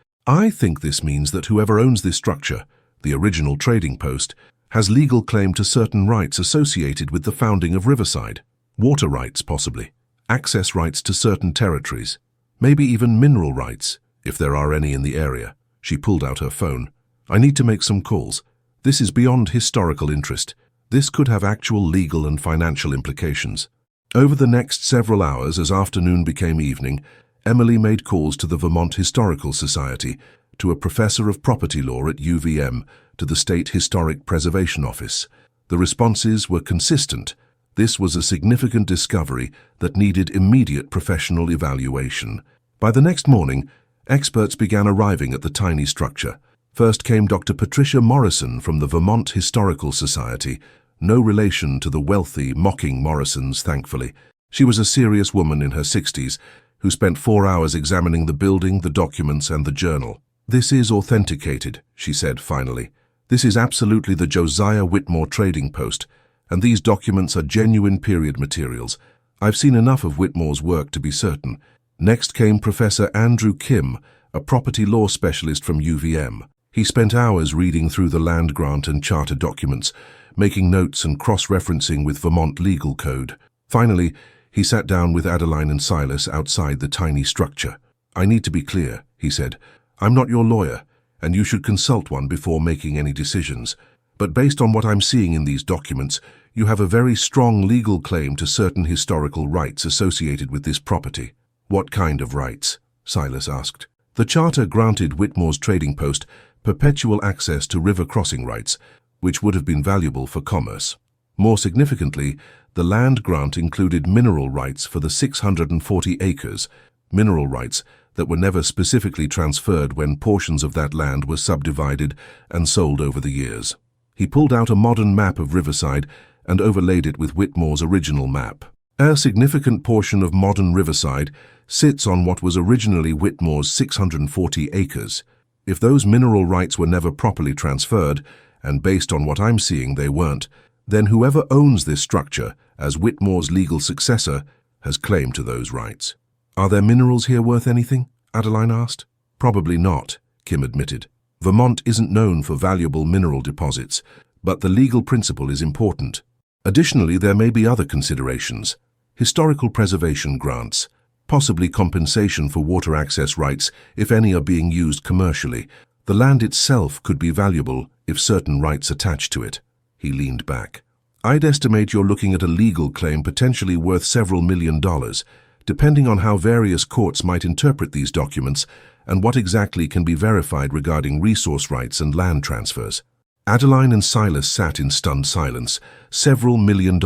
this means that whoever owns this structure, the original trading post, has legal claim to certain rights associated with the founding of Riverside. Water rights, possibly. Access rights to certain territories. Maybe even mineral rights, if there are any in the area." She pulled out her phone. "I need to make some calls. This is beyond historical interest. This could have actual legal and financial implications." Over the next several hours, as afternoon became evening, Emily made calls to the Vermont Historical Society, to a professor of property law at UVM, to the State Historic Preservation Office. The responses were consistent. This was a significant discovery that needed immediate professional evaluation. By the next morning, experts began arriving at the tiny structure. First came Dr. Patricia Morrison from the Vermont Historical Society, no relation to the wealthy, mocking Morrisons, thankfully. She was a serious woman in her 60s, who spent 4 hours examining the building, the documents, and the journal. "This is authenticated," she said finally. "This is absolutely the Josiah Whitmore trading post, and these documents are genuine period materials. I've seen enough of Whitmore's work to be certain." Next came Professor Andrew Kim, a property law specialist from UVM. He spent hours reading through the land grant and charter documents, making notes and cross-referencing with Vermont legal code. Finally, he sat down with Adeline and Silas outside the tiny structure. "I need to be clear," he said. "I'm not your lawyer, and you should consult one before making any decisions. But based on what I'm seeing in these documents, you have a very strong legal claim to certain historical rights associated with this property." "What kind of rights?" Silas asked. "The charter granted Whitmore's trading post perpetual access to river crossing rights, which would have been valuable for commerce. More significantly, the land grant included mineral rights for the 640 acres, mineral rights that were never specifically transferred when portions of that land were subdivided and sold over the years." He pulled out a modern map of Riverside and overlaid it with Whitmore's original map. A significant portion of modern Riverside sits on what was originally Whitmore's 640 acres. If those mineral rights were never properly transferred, and based on what I'm seeing they weren't, then whoever owns this structure, as Whitmore's legal successor, has claim to those rights. "Are there minerals here worth anything?" Adeline asked. "Probably not," Kim admitted. "Vermont isn't known for valuable mineral deposits, but the legal principle is important. Additionally, there may be other considerations. Historical preservation grants, possibly compensation for water access rights if any are being used commercially. The land itself could be valuable if certain rights attach to it." He leaned back. "I'd estimate you're looking at a legal claim potentially worth several $1 million, depending on how various courts might interpret these documents and what exactly can be verified regarding resource rights and land transfers." Adeline and Silas sat in stunned silence. Several $1 million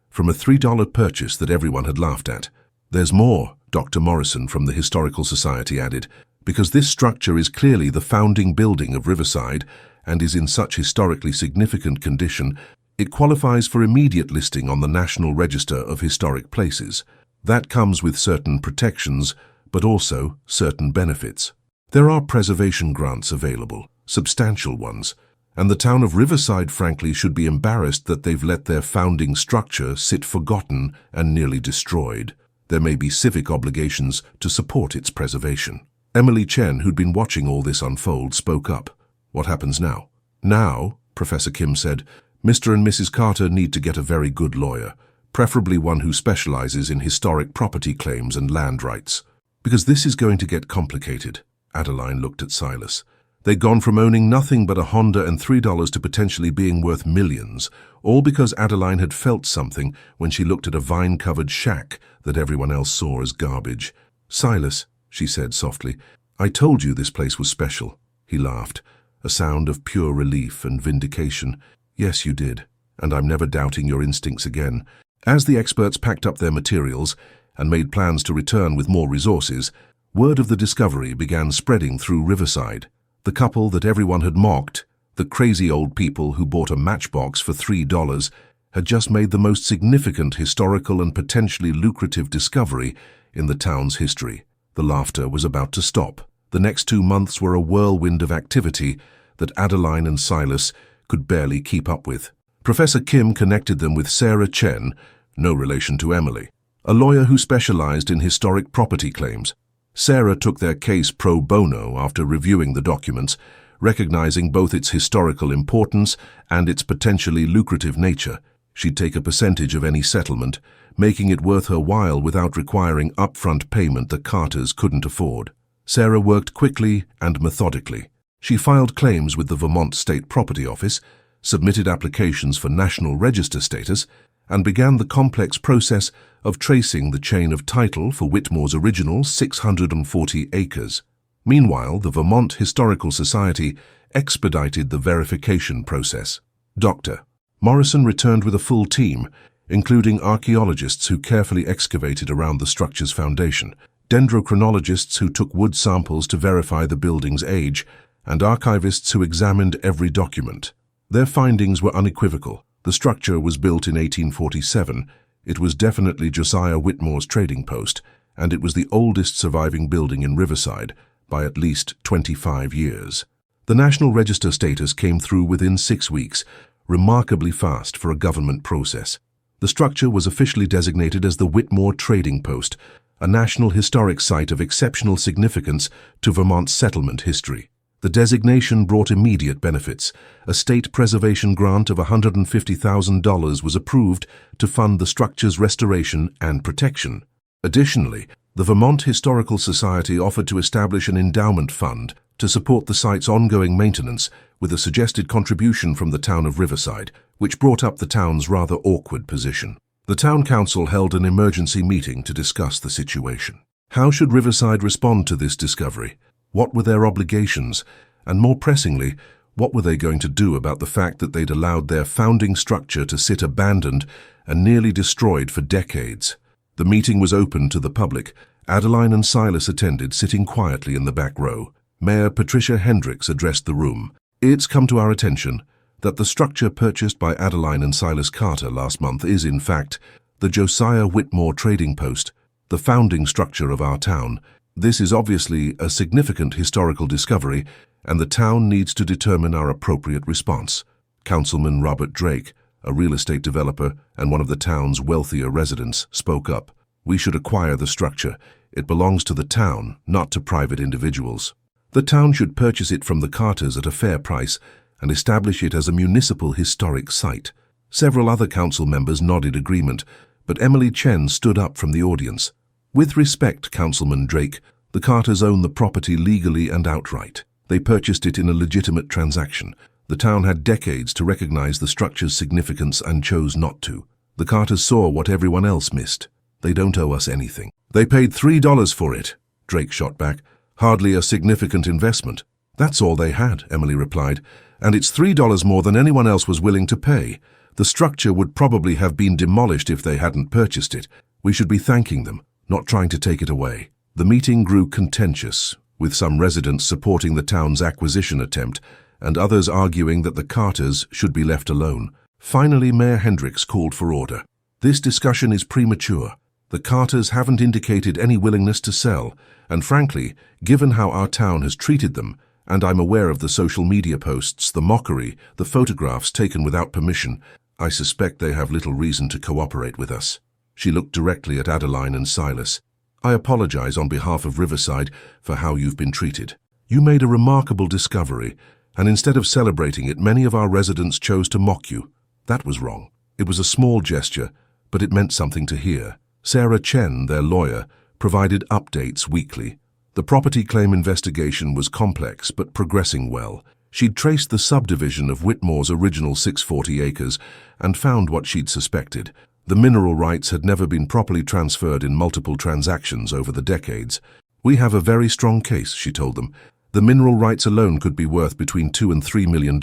from a $3 purchase that everyone had laughed at. "There's more," Dr. Morrison from the Historical Society added, "because this structure is clearly the founding building of Riverside and is in such historically significant condition, it qualifies for immediate listing on the National Register of Historic Places. That comes with certain protections, but also certain benefits. There are preservation grants available, substantial ones, And the town of Riverside, frankly, should be embarrassed that they've let their founding structure sit forgotten and nearly destroyed. There may be civic obligations to support its preservation. Emily Chen, who'd been watching all this unfold, spoke up. What happens now? Now, Professor Kim said, Mr. and Mrs. Carter need to get a very good lawyer, preferably one who specializes in historic property claims and land rights. Because this is going to get complicated. Adeline looked at Silas. They'd gone from owning nothing but a Honda and $3 to potentially being worth millions, all because Adeline had felt something when she looked at a vine-covered shack that everyone else saw as garbage. Silas, she said softly, I told you this place was special. He laughed, a sound of pure relief and vindication. Yes, you did, and I'm never doubting your instincts again. As the experts packed up their materials and made plans to return with more resources, word of the discovery began spreading through Riverside. The couple that everyone had mocked, the crazy old people who bought a matchbox for $3, had just made the most significant historical and potentially lucrative discovery in the town's history. The laughter was about to stop. The next 2 months were a whirlwind of activity that Adeline and Silas could barely keep up with. Professor Kim connected them with Sarah Chen, no relation to Emily, a lawyer who specialized in historic property claims. Sarah took their case pro bono after reviewing the documents, recognizing both its historical importance and its potentially lucrative nature. She'd take a percentage of any settlement, making it worth her while without requiring upfront payment the Carters couldn't afford. Sarah worked quickly and methodically. She filed claims with the Vermont State Property Office, submitted applications for National Register status, and began the complex process of tracing the chain of title for Whitmore's original 640 acres. Meanwhile, the Vermont Historical Society expedited the verification process. Dr. Morrison returned with a full team, including archaeologists who carefully excavated around the structure's foundation, dendrochronologists who took wood samples to verify the building's age, and archivists who examined every document. Their findings were unequivocal. The structure was built in 1847, it was definitely Josiah Whitmore's trading post, and it was the oldest surviving building in Riverside by at least 25 years. The National Register status came through within 6 weeks, remarkably fast for a government process. The structure was officially designated as the Whitmore Trading Post, a National Historic Site of exceptional significance to Vermont's settlement history. The designation brought immediate benefits. A state preservation grant of $150,000 was approved to fund the structure's restoration and protection. Additionally, the Vermont Historical Society offered to establish an endowment fund to support the site's ongoing maintenance with a suggested contribution from the town of Riverside, which brought up the town's rather awkward position. The town council held an emergency meeting to discuss the situation. How should Riverside respond to this discovery? What were their obligations? And more pressingly, what were they going to do about the fact that they'd allowed their founding structure to sit abandoned and nearly destroyed for decades? The meeting was open to the public. Adeline and Silas attended, sitting quietly in the back row. Mayor Patricia Hendricks addressed the room. It's come to our attention that the structure purchased by Adeline and Silas Carter last month is, in fact, the Josiah Whitmore Trading Post, the founding structure of our town. This is obviously a significant historical discovery, and the town needs to determine our appropriate response. Councilman Robert Drake, a real estate developer and one of the town's wealthier residents, spoke up. We should acquire the structure. It belongs to the town, not to private individuals. The town should purchase it from the Carters at a fair price and establish it as a municipal historic site. Several other council members nodded agreement, but Emily Chen stood up from the audience. With respect, Councilman Drake, the Carters own the property legally and outright. They purchased it in a legitimate transaction. The town had decades to recognize the structure's significance and chose not to. The Carters saw what everyone else missed. They don't owe us anything. They paid $3 for it, Drake shot back. Hardly a significant investment. That's all they had, Emily replied, and it's $3 more than anyone else was willing to pay. The structure would probably have been demolished if they hadn't purchased it. We should be thanking them, not trying to take it away. The meeting grew contentious, with some residents supporting the town's acquisition attempt and others arguing that the Carters should be left alone. Finally, Mayor Hendricks called for order. This discussion is premature. The Carters haven't indicated any willingness to sell, and frankly, given how our town has treated them And I'm aware of the social media posts, the mockery, the photographs taken without permission. I suspect they have little reason to cooperate with us." She looked directly at Adeline and Silas. "I apologize on behalf of Riverside for how you've been treated. You made a remarkable discovery, and instead of celebrating it, many of our residents chose to mock you. That was wrong. It was a small gesture, but it meant something to hear." Sarah Chen, their lawyer, provided updates weekly. The property claim investigation was complex but progressing well. She'd traced the subdivision of Whitmore's original 640 acres and found what she'd suspected. The mineral rights had never been properly transferred in multiple transactions over the decades. "We have a very strong case," she told them. "The mineral rights alone could be worth between $2 and $3 million,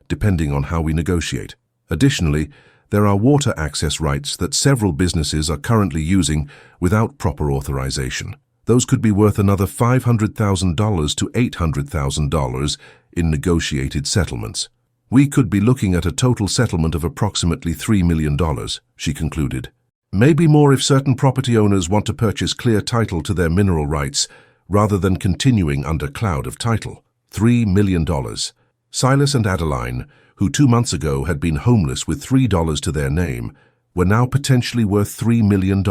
depending on how we negotiate. Additionally, there are water access rights that several businesses are currently using without proper authorization. Those could be worth another $500,000 to $800,000 in negotiated settlements. We could be looking at a total settlement of approximately $3 million, she concluded. Maybe more if certain property owners want to purchase clear title to their mineral rights rather than continuing under cloud of title. $3 million. Silas and Adeline, who 2 months ago had been homeless with $3 to their name, were now potentially worth $3 million.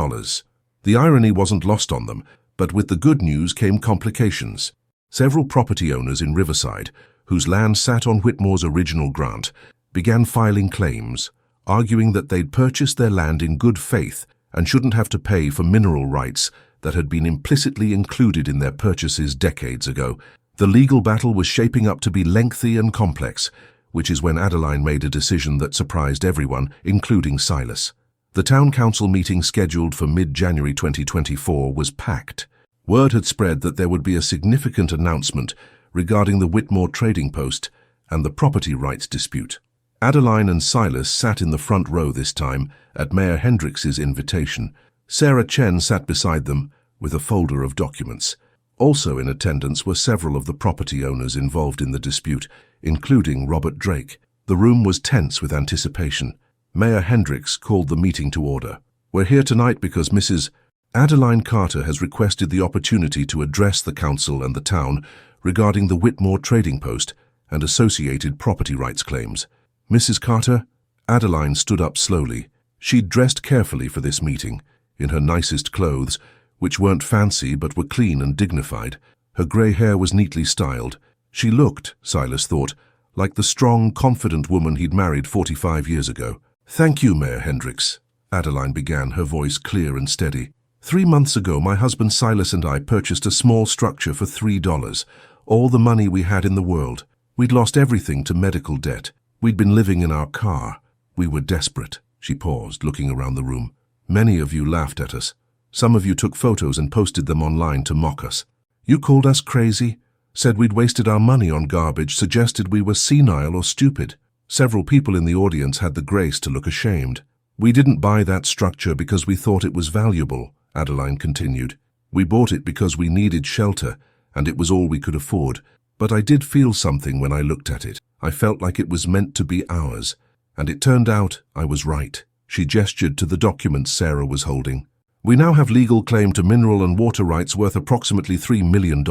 The irony wasn't lost on them, but with the good news came complications. Several property owners in Riverside, whose land sat on Whitmore's original grant, began filing claims, arguing that they'd purchased their land in good faith and shouldn't have to pay for mineral rights that had been implicitly included in their purchases decades ago. The legal battle was shaping up to be lengthy and complex, which is when Adeline made a decision that surprised everyone, including Silas. The town council meeting scheduled for mid-January 2024 was packed. Word had spread that there would be a significant announcement regarding the Whitmore Trading Post and the property rights dispute. Adeline and Silas sat in the front row this time, at Mayor Hendricks's invitation. Sarah Chen sat beside them with a folder of documents. Also in attendance were several of the property owners involved in the dispute, including Robert Drake. The room was tense with anticipation. Mayor Hendricks called the meeting to order. "We're here tonight because Mrs. Adeline Carter has requested the opportunity to address the council and the town regarding the Whitmore Trading Post and associated property rights claims." "Mrs. Carter?" Adeline stood up slowly. She'd dressed carefully for this meeting, in her nicest clothes, which weren't fancy but were clean and dignified. Her grey hair was neatly styled. She looked, Silas thought, like the strong, confident woman he'd married 45 years ago. "Thank you, Mayor Hendricks," Adeline began, her voice clear and steady. 3 months ago, my husband Silas and I purchased a small structure for $3, all the money we had in the world. We'd lost everything to medical debt. We'd been living in our car. We were desperate." She paused, looking around the room. "Many of you laughed at us. Some of you took photos and posted them online to mock us. You called us crazy, said we'd wasted our money on garbage, suggested we were senile or stupid. Several people in the audience had the grace to look ashamed. We didn't buy that structure because we thought it was valuable," Adeline continued. "We bought it because we needed shelter, and it was all we could afford. But I did feel something when I looked at it. I felt like it was meant to be ours. And it turned out I was right." She gestured to the documents Sarah was holding. "We now have legal claim to mineral and water rights worth approximately $3 million.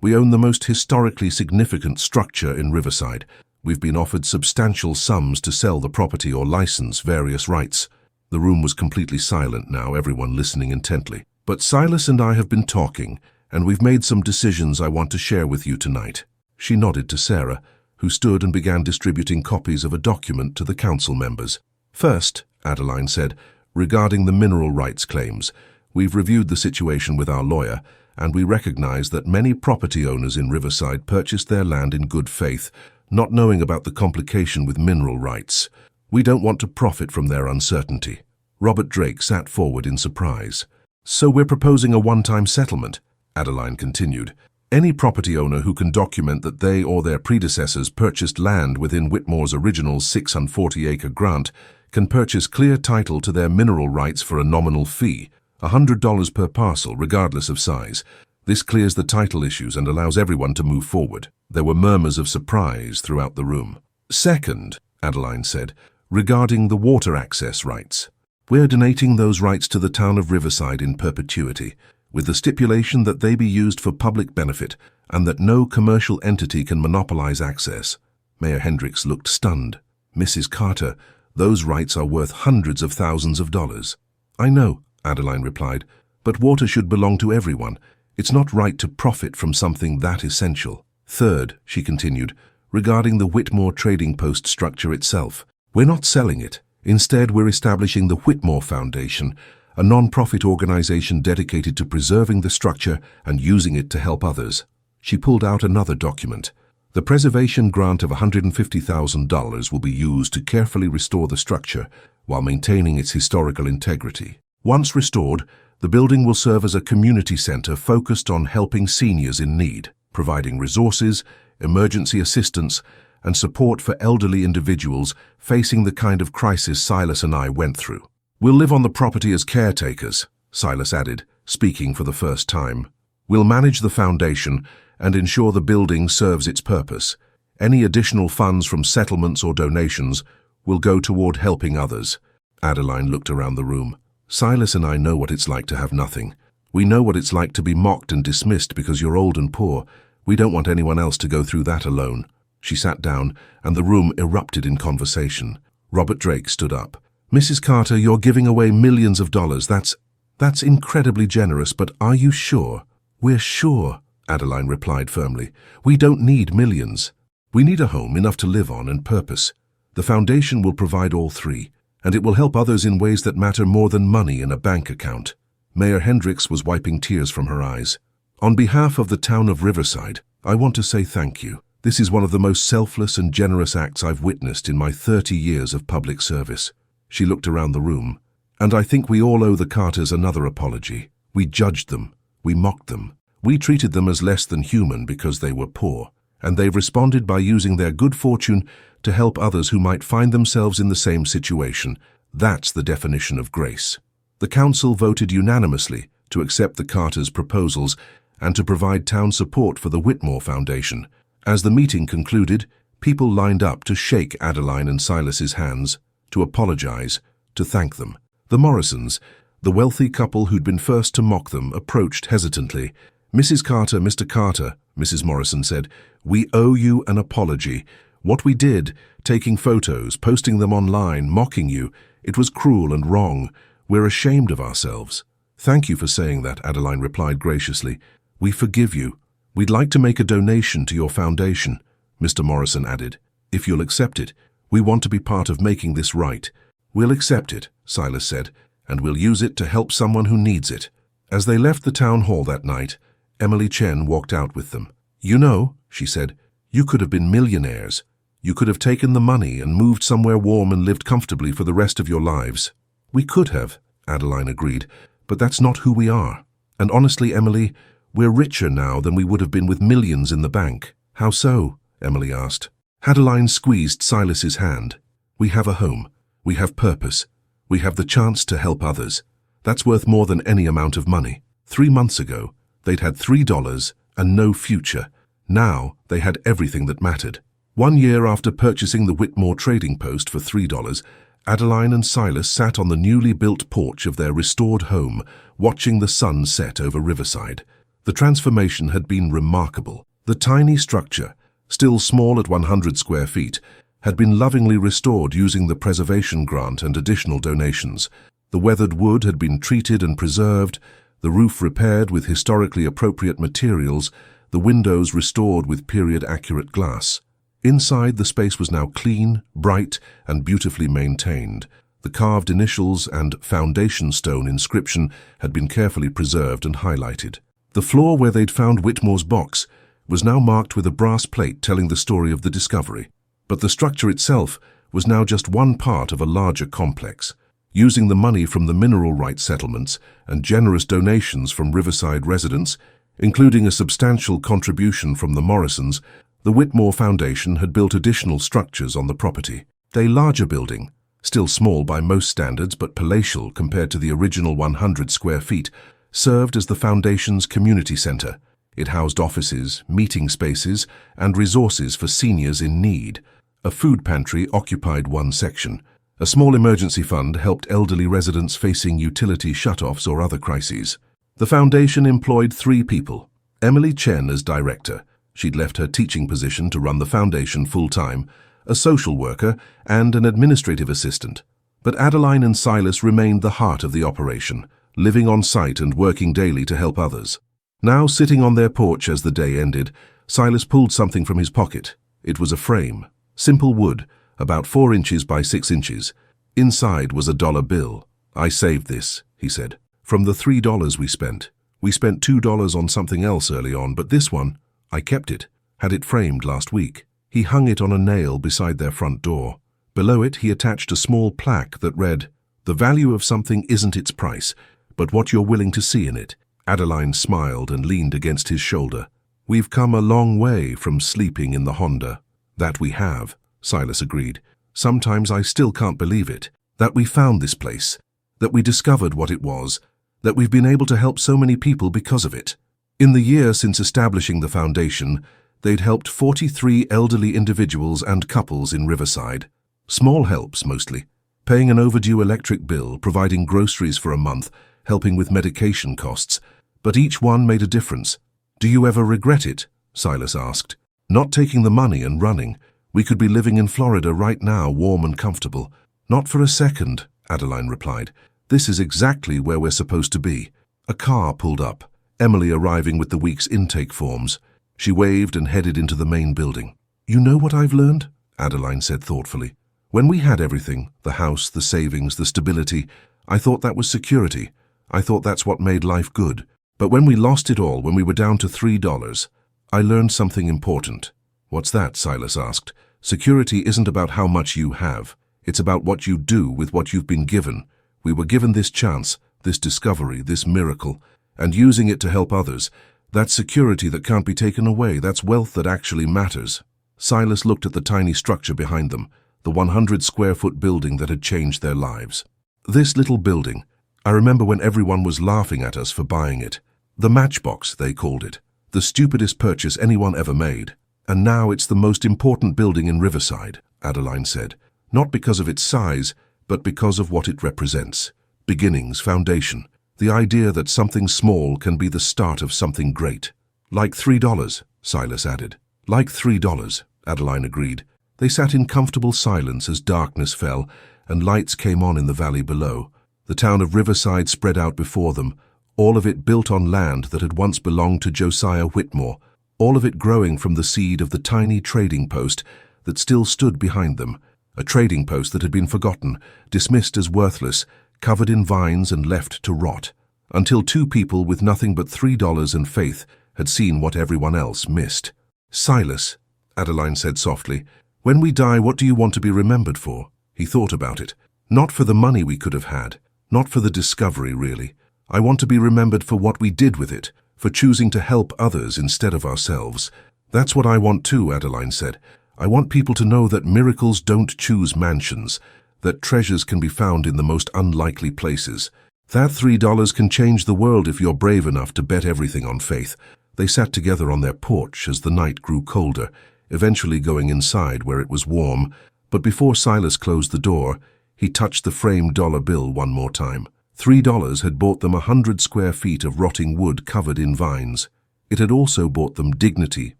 We own the most historically significant structure in Riverside. We've been offered substantial sums to sell the property or license various rights." The room was completely silent now, everyone listening intently. "But Silas and I have been talking, and we've made some decisions I want to share with you tonight." She nodded to Sarah, who stood and began distributing copies of a document to the council members. "First," Adeline said, "regarding the mineral rights claims, we've reviewed the situation with our lawyer, and we recognize that many property owners in Riverside purchased their land in good faith, not knowing about the complication with mineral rights. We don't want to profit from their uncertainty." Robert Drake sat forward in surprise. "So we're proposing a one-time settlement," Adeline continued. "Any property owner who can document that they or their predecessors purchased land within Whitmore's original 640-acre grant can purchase clear title to their mineral rights for a nominal fee, $100 per parcel, regardless of size. This clears the title issues and allows everyone to move forward." There were murmurs of surprise throughout the room. "Second," Adeline said, "regarding the water access rights. We're donating those rights to the town of Riverside in perpetuity. with the stipulation that they be used for public benefit and that no commercial entity can monopolize access. Mayor Hendricks looked stunned. Mrs. Carter, those rights are worth hundreds of thousands of dollars. I know, Adeline replied, but water should belong to everyone. It's not right to profit from something that essential. Third, she continued, regarding the Whitmore Trading Post structure itself, we're not selling it. Instead, we're establishing the Whitmore Foundation, a non-profit organization dedicated to preserving the structure and using it to help others. She pulled out another document. The preservation grant of $150,000 will be used to carefully restore the structure while maintaining its historical integrity. Once restored, the building will serve as a community center focused on helping seniors in need, providing resources, emergency assistance, and support for elderly individuals facing the kind of crisis Silas and I went through. We'll live on the property as caretakers, Silas added, speaking for the first time. We'll manage the foundation and ensure the building serves its purpose. Any additional funds from settlements or donations will go toward helping others. Adeline looked around the room. Silas and I know what it's like to have nothing. We know what it's like to be mocked and dismissed because you're old and poor. We don't want anyone else to go through that alone. She sat down, and the room erupted in conversation. Robert Drake stood up. Mrs. Carter, you're giving away millions of dollars. That's incredibly generous, but are you sure? We're sure, Adeline replied firmly. We don't need millions. We need a home enough to live on and purpose. The foundation will provide all three, and it will help others in ways that matter more than money in a bank account. Mayor Hendricks was wiping tears from her eyes. On behalf of the town of Riverside, I want to say thank you. This is one of the most selfless and generous acts I've witnessed in my 30 years of public service. She looked around the room. And I think we all owe the Carters another apology. We judged them. We mocked them. We treated them as less than human because they were poor. And they've responded by using their good fortune to help others who might find themselves in the same situation. That's the definition of grace. The council voted unanimously to accept the Carters' proposals and to provide town support for the Whitmore Foundation. As the meeting concluded, people lined up to shake Adeline and Silas's hands, to apologize, to thank them. The Morrisons, the wealthy couple who'd been first to mock them, approached hesitantly. Mrs. Carter, Mr. Carter, Mrs. Morrison said, we owe you an apology. What we did, taking photos, posting them online, mocking you, it was cruel and wrong. We're ashamed of ourselves. Thank you for saying that, Adeline replied graciously. We forgive you. We'd like to make a donation to your foundation, Mr. Morrison added. If you'll accept it, we want to be part of making this right. We'll accept it, Silas said, and we'll use it to help someone who needs it. As they left the town hall that night, Emily Chen walked out with them. You know, she said, you could have been millionaires. You could have taken the money and moved somewhere warm and lived comfortably for the rest of your lives. We could have, Adeline agreed, but that's not who we are. And honestly, Emily, we're richer now than we would have been with millions in the bank. How so? Emily asked. Adeline squeezed Silas's hand. We have a home. We have purpose. We have the chance to help others. That's worth more than any amount of money. 3 months ago, they'd had $3 and no future. Now, they had everything that mattered. 1 year after purchasing the Whitmore Trading Post for $3, Adeline and Silas sat on the newly built porch of their restored home, watching the sun set over Riverside. The transformation had been remarkable. The tiny structure, still small at 100 square feet, had been lovingly restored using the preservation grant and additional donations. The weathered wood had been treated and preserved, the roof repaired with historically appropriate materials, the windows restored with period-accurate glass. Inside, the space was now clean, bright, and beautifully maintained. The carved initials and foundation stone inscription had been carefully preserved and highlighted. The floor where they'd found Whitmore's box was now marked with a brass plate telling the story of the discovery. But the structure itself was now just one part of a larger complex. Using the money from the mineral rights settlements and generous donations from Riverside residents, including a substantial contribution from the Morrisons, the Whitmore Foundation had built additional structures on the property. A larger building, still small by most standards but palatial compared to the original 100 square feet, served as the Foundation's community center. It housed offices, meeting spaces, and resources for seniors in need. A food pantry occupied one section. A small emergency fund helped elderly residents facing utility shutoffs or other crises. The foundation employed 3 people. Emily Chen as director. She'd left her teaching position to run the foundation full-time, a social worker, and an administrative assistant. But Adeline and Silas remained the heart of the operation, living on site and working daily to help others. Now, sitting on their porch as the day ended, Silas pulled something from his pocket. It was a frame, simple wood, about 4 inches by 6 inches. Inside was a $1 bill. "I saved this," he said, "from the $3 we spent. We spent $2 on something else early on, but this one, I kept it, had it framed last week." He hung it on a nail beside their front door. Below it, he attached a small plaque that read, "The value of something isn't its price, but what you're willing to see in it." Adeline smiled and leaned against his shoulder. "We've come a long way from sleeping in the Honda." "That we have," Silas agreed. "Sometimes I still can't believe it. That we found this place, that we discovered what it was, that we've been able to help so many people because of it." In the year since establishing the foundation, they'd helped 43 elderly individuals and couples in Riverside. Small helps, mostly. Paying an overdue electric bill, providing groceries for a month, helping with medication costs. But each one made a difference. "Do you ever regret it?" Silas asked. "Not taking the money and running. We could be living in Florida right now, warm and comfortable." "Not for a second," Adeline replied. "This is exactly where we're supposed to be." A car pulled up, Emily arriving with the week's intake forms. She waved and headed into the main building. "You know what I've learned?" Adeline said thoughtfully. "When we had everything, the house, the savings, the stability, I thought that was security. I thought that's what made life good. But when we lost it all, when we were down to $3, I learned something important." "What's that?" Silas asked. "Security isn't about how much you have. It's about what you do with what you've been given. We were given this chance, this discovery, this miracle, and using it to help others. That's security that can't be taken away. That's wealth that actually matters." Silas looked at the tiny structure behind them, the 100-square-foot building that had changed their lives. "This little building, I remember when everyone was laughing at us for buying it. The Matchbox, they called it. The stupidest purchase anyone ever made. And now it's the most important building in Riverside," Adeline said. "Not because of its size, but because of what it represents. Beginnings, foundation. The idea that something small can be the start of something great." "Like $3, Silas added. "Like $3, Adeline agreed. They sat in comfortable silence as darkness fell and lights came on in the valley below. The town of Riverside spread out before them, all of it built on land that had once belonged to Josiah Whitmore, all of it growing from the seed of the tiny trading post that still stood behind them, a trading post that had been forgotten, dismissed as worthless, covered in vines and left to rot, until 2 people with nothing but $3 and faith had seen what everyone else missed. "Silas," Adeline said softly, "when we die, what do you want to be remembered for?" He thought about it. "Not for the money we could have had, not for the discovery, really. I want to be remembered for what we did with it, for choosing to help others instead of ourselves." "That's what I want too," Adeline said. "I want people to know that miracles don't choose mansions, that treasures can be found in the most unlikely places. That $3 can change the world if you're brave enough to bet everything on faith." They sat together on their porch as the night grew colder, eventually going inside where it was warm, but before Silas closed the door, he touched the framed $1 bill one more time. $3 had bought them 100 square feet of rotting wood covered in vines. It had also bought them dignity,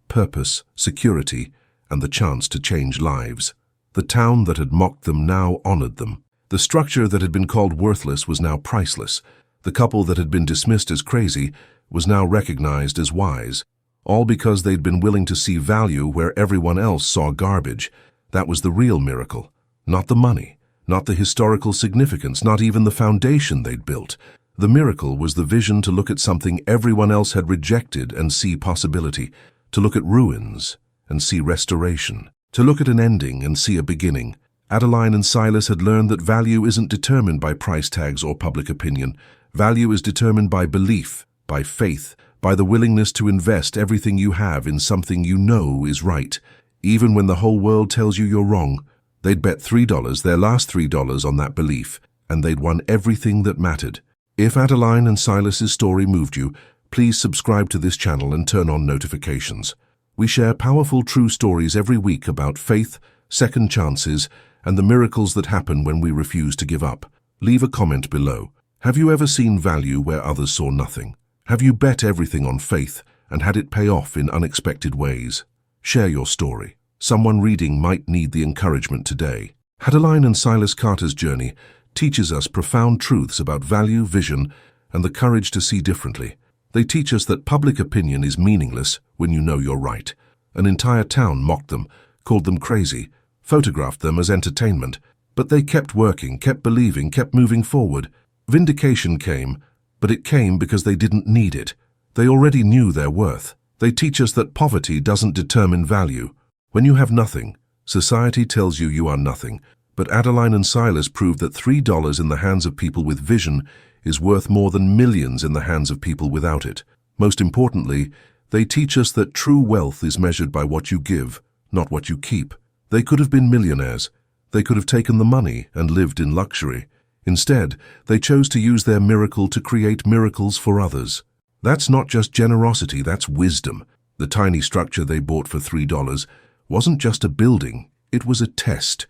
purpose, security, and the chance to change lives. The town that had mocked them now honored them. The structure that had been called worthless was now priceless. The couple that had been dismissed as crazy was now recognized as wise, all because they'd been willing to see value where everyone else saw garbage. That was the real miracle, not the money, not the historical significance, not even the foundation they'd built. The miracle was the vision to look at something everyone else had rejected and see possibility, to look at ruins and see restoration, to look at an ending and see a beginning. Adeline and Silas had learned that value isn't determined by price tags or public opinion. Value is determined by belief, by faith, by the willingness to invest everything you have in something you know is right, even when the whole world tells you you're wrong. They'd bet $3, their last $3, on that belief, and they'd won everything that mattered. If Adeline and Silas's story moved you, please subscribe to this channel and turn on notifications. We share powerful true stories every week about faith, second chances, and the miracles that happen when we refuse to give up. Leave a comment below. Have you ever seen value where others saw nothing? Have you bet everything on faith and had it pay off in unexpected ways? Share your story. Someone reading might need the encouragement today. Adeline and Silas Carter's journey teaches us profound truths about value, vision, and the courage to see differently. They teach us that public opinion is meaningless when you know you're right. An entire town mocked them, called them crazy, photographed them as entertainment, but they kept working, kept believing, kept moving forward. Vindication came, but it came because they didn't need it. They already knew their worth. They teach us that poverty doesn't determine value. When you have nothing, society tells you you are nothing. But Adeline and Silas proved that $3 in the hands of people with vision is worth more than millions in the hands of people without it. Most importantly, they teach us that true wealth is measured by what you give, not what you keep. They could have been millionaires. They could have taken the money and lived in luxury. Instead, they chose to use their miracle to create miracles for others. That's not just generosity, that's wisdom. The tiny structure they bought for $3 wasn't just a building, it was a test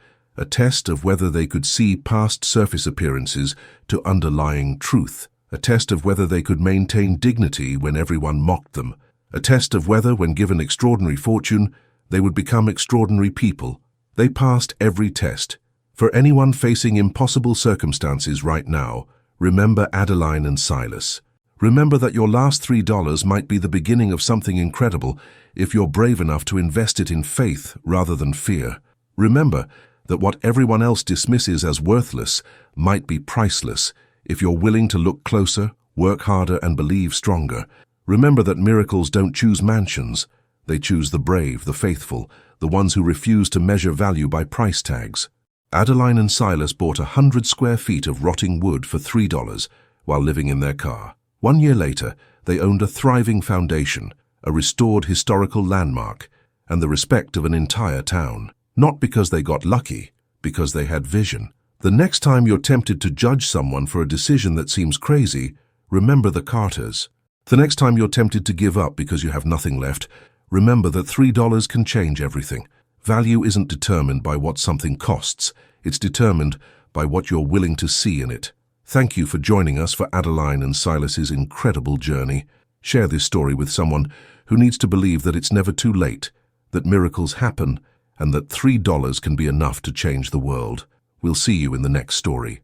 of whether they could see past surface appearances to underlying truth, a test of whether they could maintain dignity when everyone mocked them, a test of whether, when given extraordinary fortune, they would become extraordinary people. They passed every test. For anyone facing impossible circumstances right now, remember Adeline and Silas. Remember that your last $3 might be the beginning of something incredible if you're brave enough to invest it in faith rather than fear. Remember that what everyone else dismisses as worthless might be priceless if you're willing to look closer, work harder, and believe stronger. Remember that miracles don't choose mansions. They choose the brave, the faithful, the ones who refuse to measure value by price tags. Adeline and Silas bought 100 square feet of rotting wood for $3 while living in their car. 1 year later, they owned a thriving foundation, a restored historical landmark, and the respect of an entire town. Not because they got lucky, because they had vision. The next time you're tempted to judge someone for a decision that seems crazy, remember the Carters. The next time you're tempted to give up because you have nothing left, remember that $3 can change everything. Value isn't determined by what something costs, it's determined by what you're willing to see in it. Thank you for joining us for Adeline and Silas's incredible journey. Share this story with someone who needs to believe that it's never too late, that miracles happen, and that $3 can be enough to change the world. We'll see you in the next story.